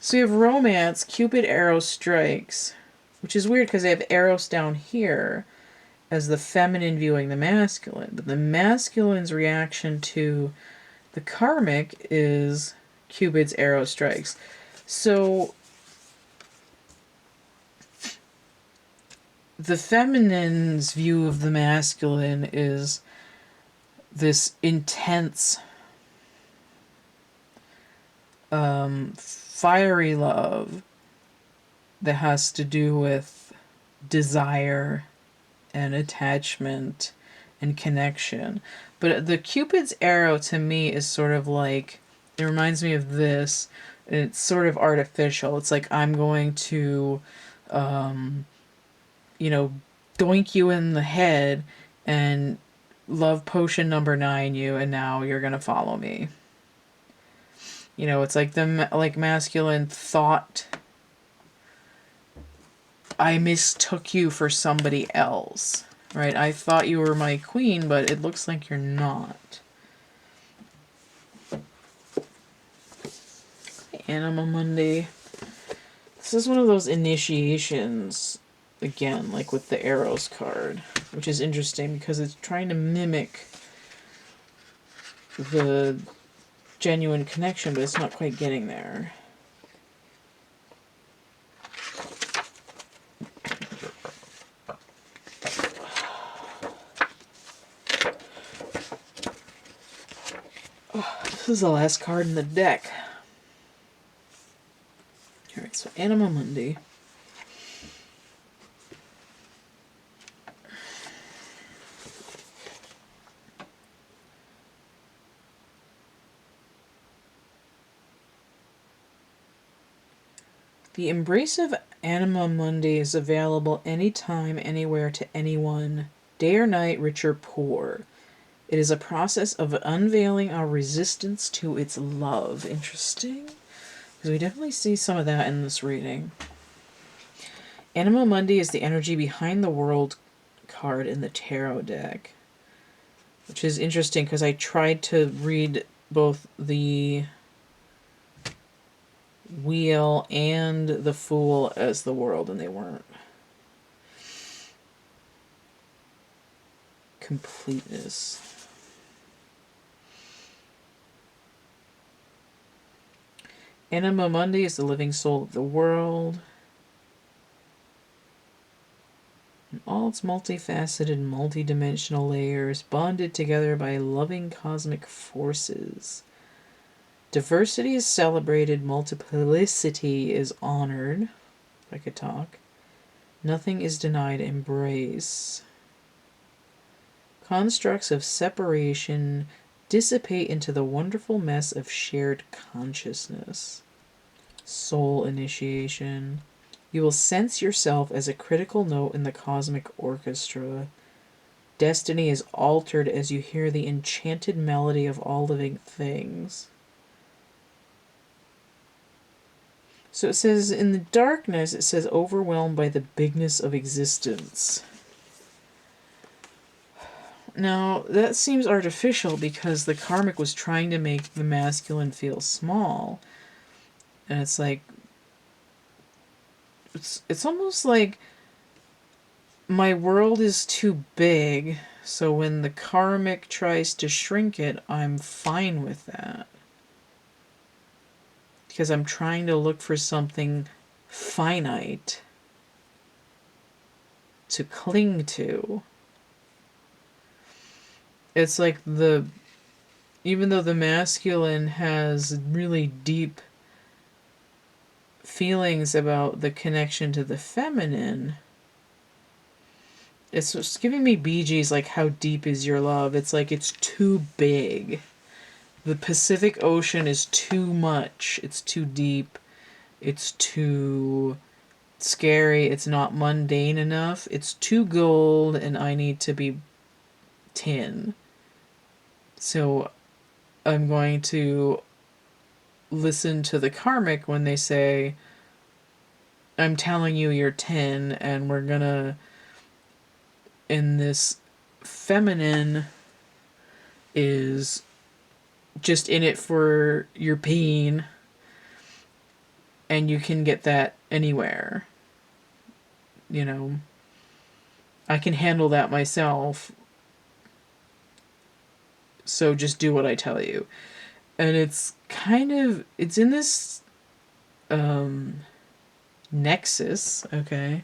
So you have romance, Cupid arrow strikes, which is weird because they have arrows down here as the feminine viewing the masculine. But the masculine's reaction to the karmic is Cupid's arrow strikes. So the feminine's view of the masculine is this intense, fiery love that has to do with desire and attachment and connection. But the Cupid's arrow to me is sort of like, it reminds me of this. It's sort of artificial. It's like, I'm going to, doink you in the head and love potion number 9 you, and now you're going to follow me. It's like the masculine thought, I mistook you for somebody else, right? I thought you were my queen, but it looks like you're not. Anima Mundi. This is one of those initiations, again, like with the arrows card, which is interesting because it's trying to mimic the genuine connection, but it's not quite getting there. This is the last card in the deck. Alright, so Anima Mundi. The embrace of Anima Mundi is available anytime, anywhere, to anyone, day or night, rich or poor. It is a process of unveiling our resistance to its love. Interesting. Because we definitely see some of that in this reading. Anima Mundi is the energy behind the world card in the tarot deck. Which is interesting because I tried to read both the Wheel and the Fool as the world, and they weren't. Completeness. Anima Mundi is the living soul of the world. And all its multifaceted, multidimensional layers bonded together by loving cosmic forces. Diversity is celebrated, multiplicity is honored. If I could talk. Nothing is denied embrace. Constructs of separation dissipate into the wonderful mess of shared consciousness. Soul initiation. You will sense yourself as a critical note in the cosmic orchestra. Destiny is altered as you hear the enchanted melody of all living things. So it says, in the darkness, it says, overwhelmed by the bigness of existence. Now, that seems artificial because the karmic was trying to make the masculine feel small. And it's like, it's almost like my world is too big, so when the karmic tries to shrink it, I'm fine with that. Because I'm trying to look for something finite to cling to. It's like even though the masculine has really deep feelings about the connection to the feminine, It's just giving me Bee Gees, like, how deep is your love? It's like it's too big. The Pacific Ocean is too much. It's too deep. It's too scary. It's not mundane enough. It's too gold, and I need to be tin. So I'm going to listen to the Karmic when they say, I'm telling you you're 10, and we're gonna, in this feminine is just in it for your pain, and you can get that anywhere. You know, I can handle that myself, so just do what I tell you. And it's kind of, it's in this nexus, okay?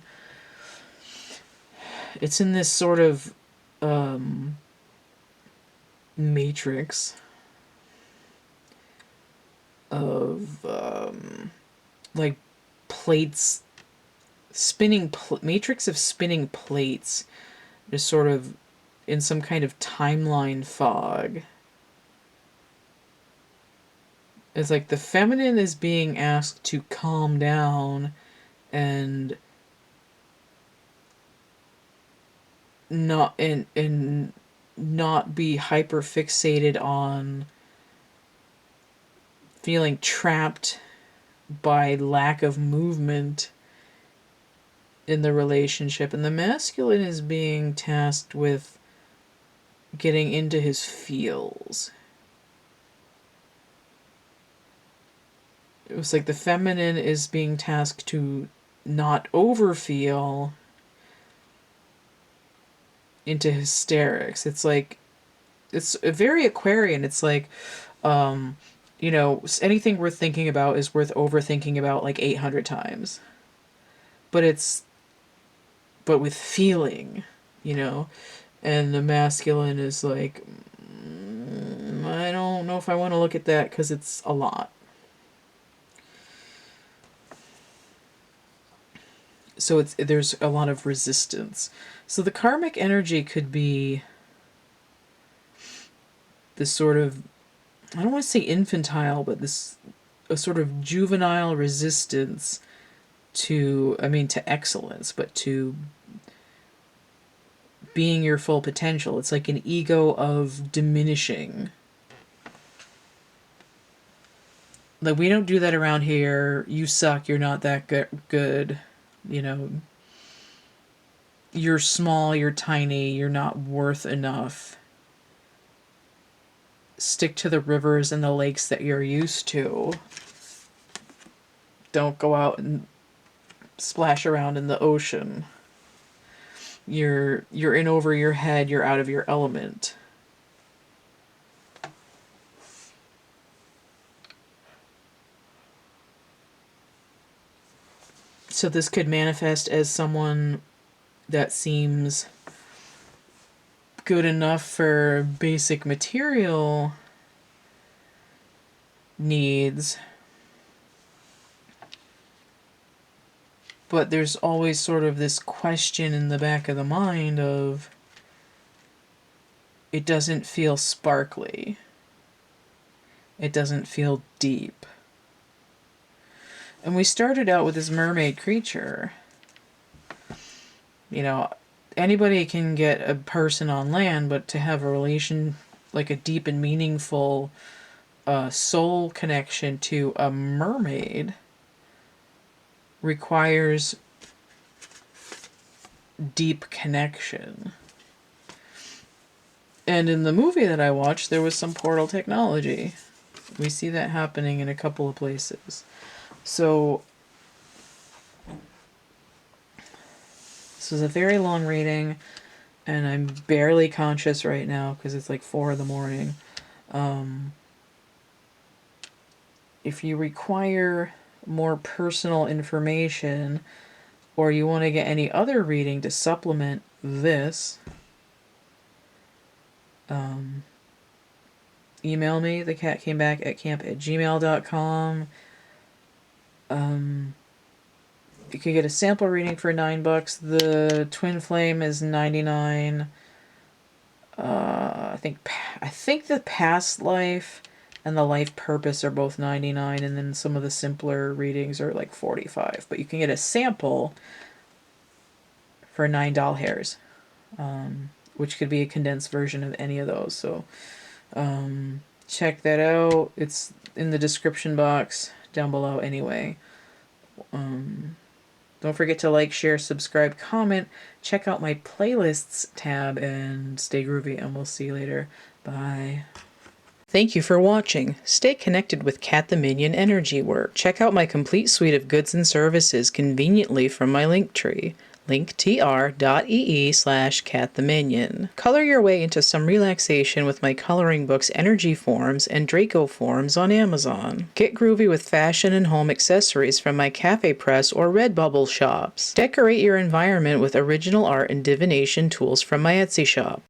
It's in this sort of matrix of like plates spinning matrix of spinning plates, just sort of in some kind of timeline fog. It's like the feminine is being asked to calm down and and not be hyper fixated on feeling trapped by lack of movement in the relationship, and the masculine is being tasked with getting into his feels. It was like the feminine is being tasked to not overfeel into hysterics. It's like, it's very Aquarian. It's like, you know, anything worth thinking about is worth overthinking about like 800 times. But it's, but with feeling, you know? And the masculine is like, I don't know if I want to look at that because it's a lot. So there's a lot of resistance. So the karmic energy could be this sort of, I don't want to say infantile, but this a sort of juvenile resistance to, I mean, to excellence, but to being your full potential. It's like an ego of diminishing. Like, we don't do that around here. You suck. You're not that good. You know, you're small. You're tiny. You're not worth enough. Stick to the rivers and the lakes that you're used to. Don't go out and splash around in the ocean. You're in over your head. You're out of your element. So this could manifest as someone that seems good enough for basic material needs, but there's always sort of this question in the back of the mind of, it doesn't feel sparkly. It doesn't feel deep. And we started out with this mermaid creature. You know, anybody can get a person on land, but to have a relation, like a deep and meaningful soul connection to a mermaid, requires deep connection. And in the movie that I watched, there was some portal technology. We see that happening in a couple of places. So this was a very long reading, and I'm barely conscious right now because it's like 4 a.m. If you require more personal information, or you want to get any other reading to supplement this, email me, thecatcameback@camp@gmail.com. You could get a sample reading for $9. The Twin Flame is $99. I think the Past Life and the Life Purpose are both $99, and then some of the simpler readings are like $45. But you can get a sample for $9, which could be a condensed version of any of those. So check that out. It's in the description box down below anyway. Don't forget to like, share, subscribe, comment. Check out my playlists tab and stay groovy, and we'll see you later. Bye. Thank you for watching. Stay connected with Cat the Minion energy work. Check out my complete suite of goods and services conveniently from my Linktree. linktr.ee/cattheminion. Color your way into some relaxation with my coloring books Energy Forms and Draco Forms on Amazon. Get groovy with fashion and home accessories from my Cafe Press or Redbubble shops. Decorate your environment with original art and divination tools from my Etsy shop.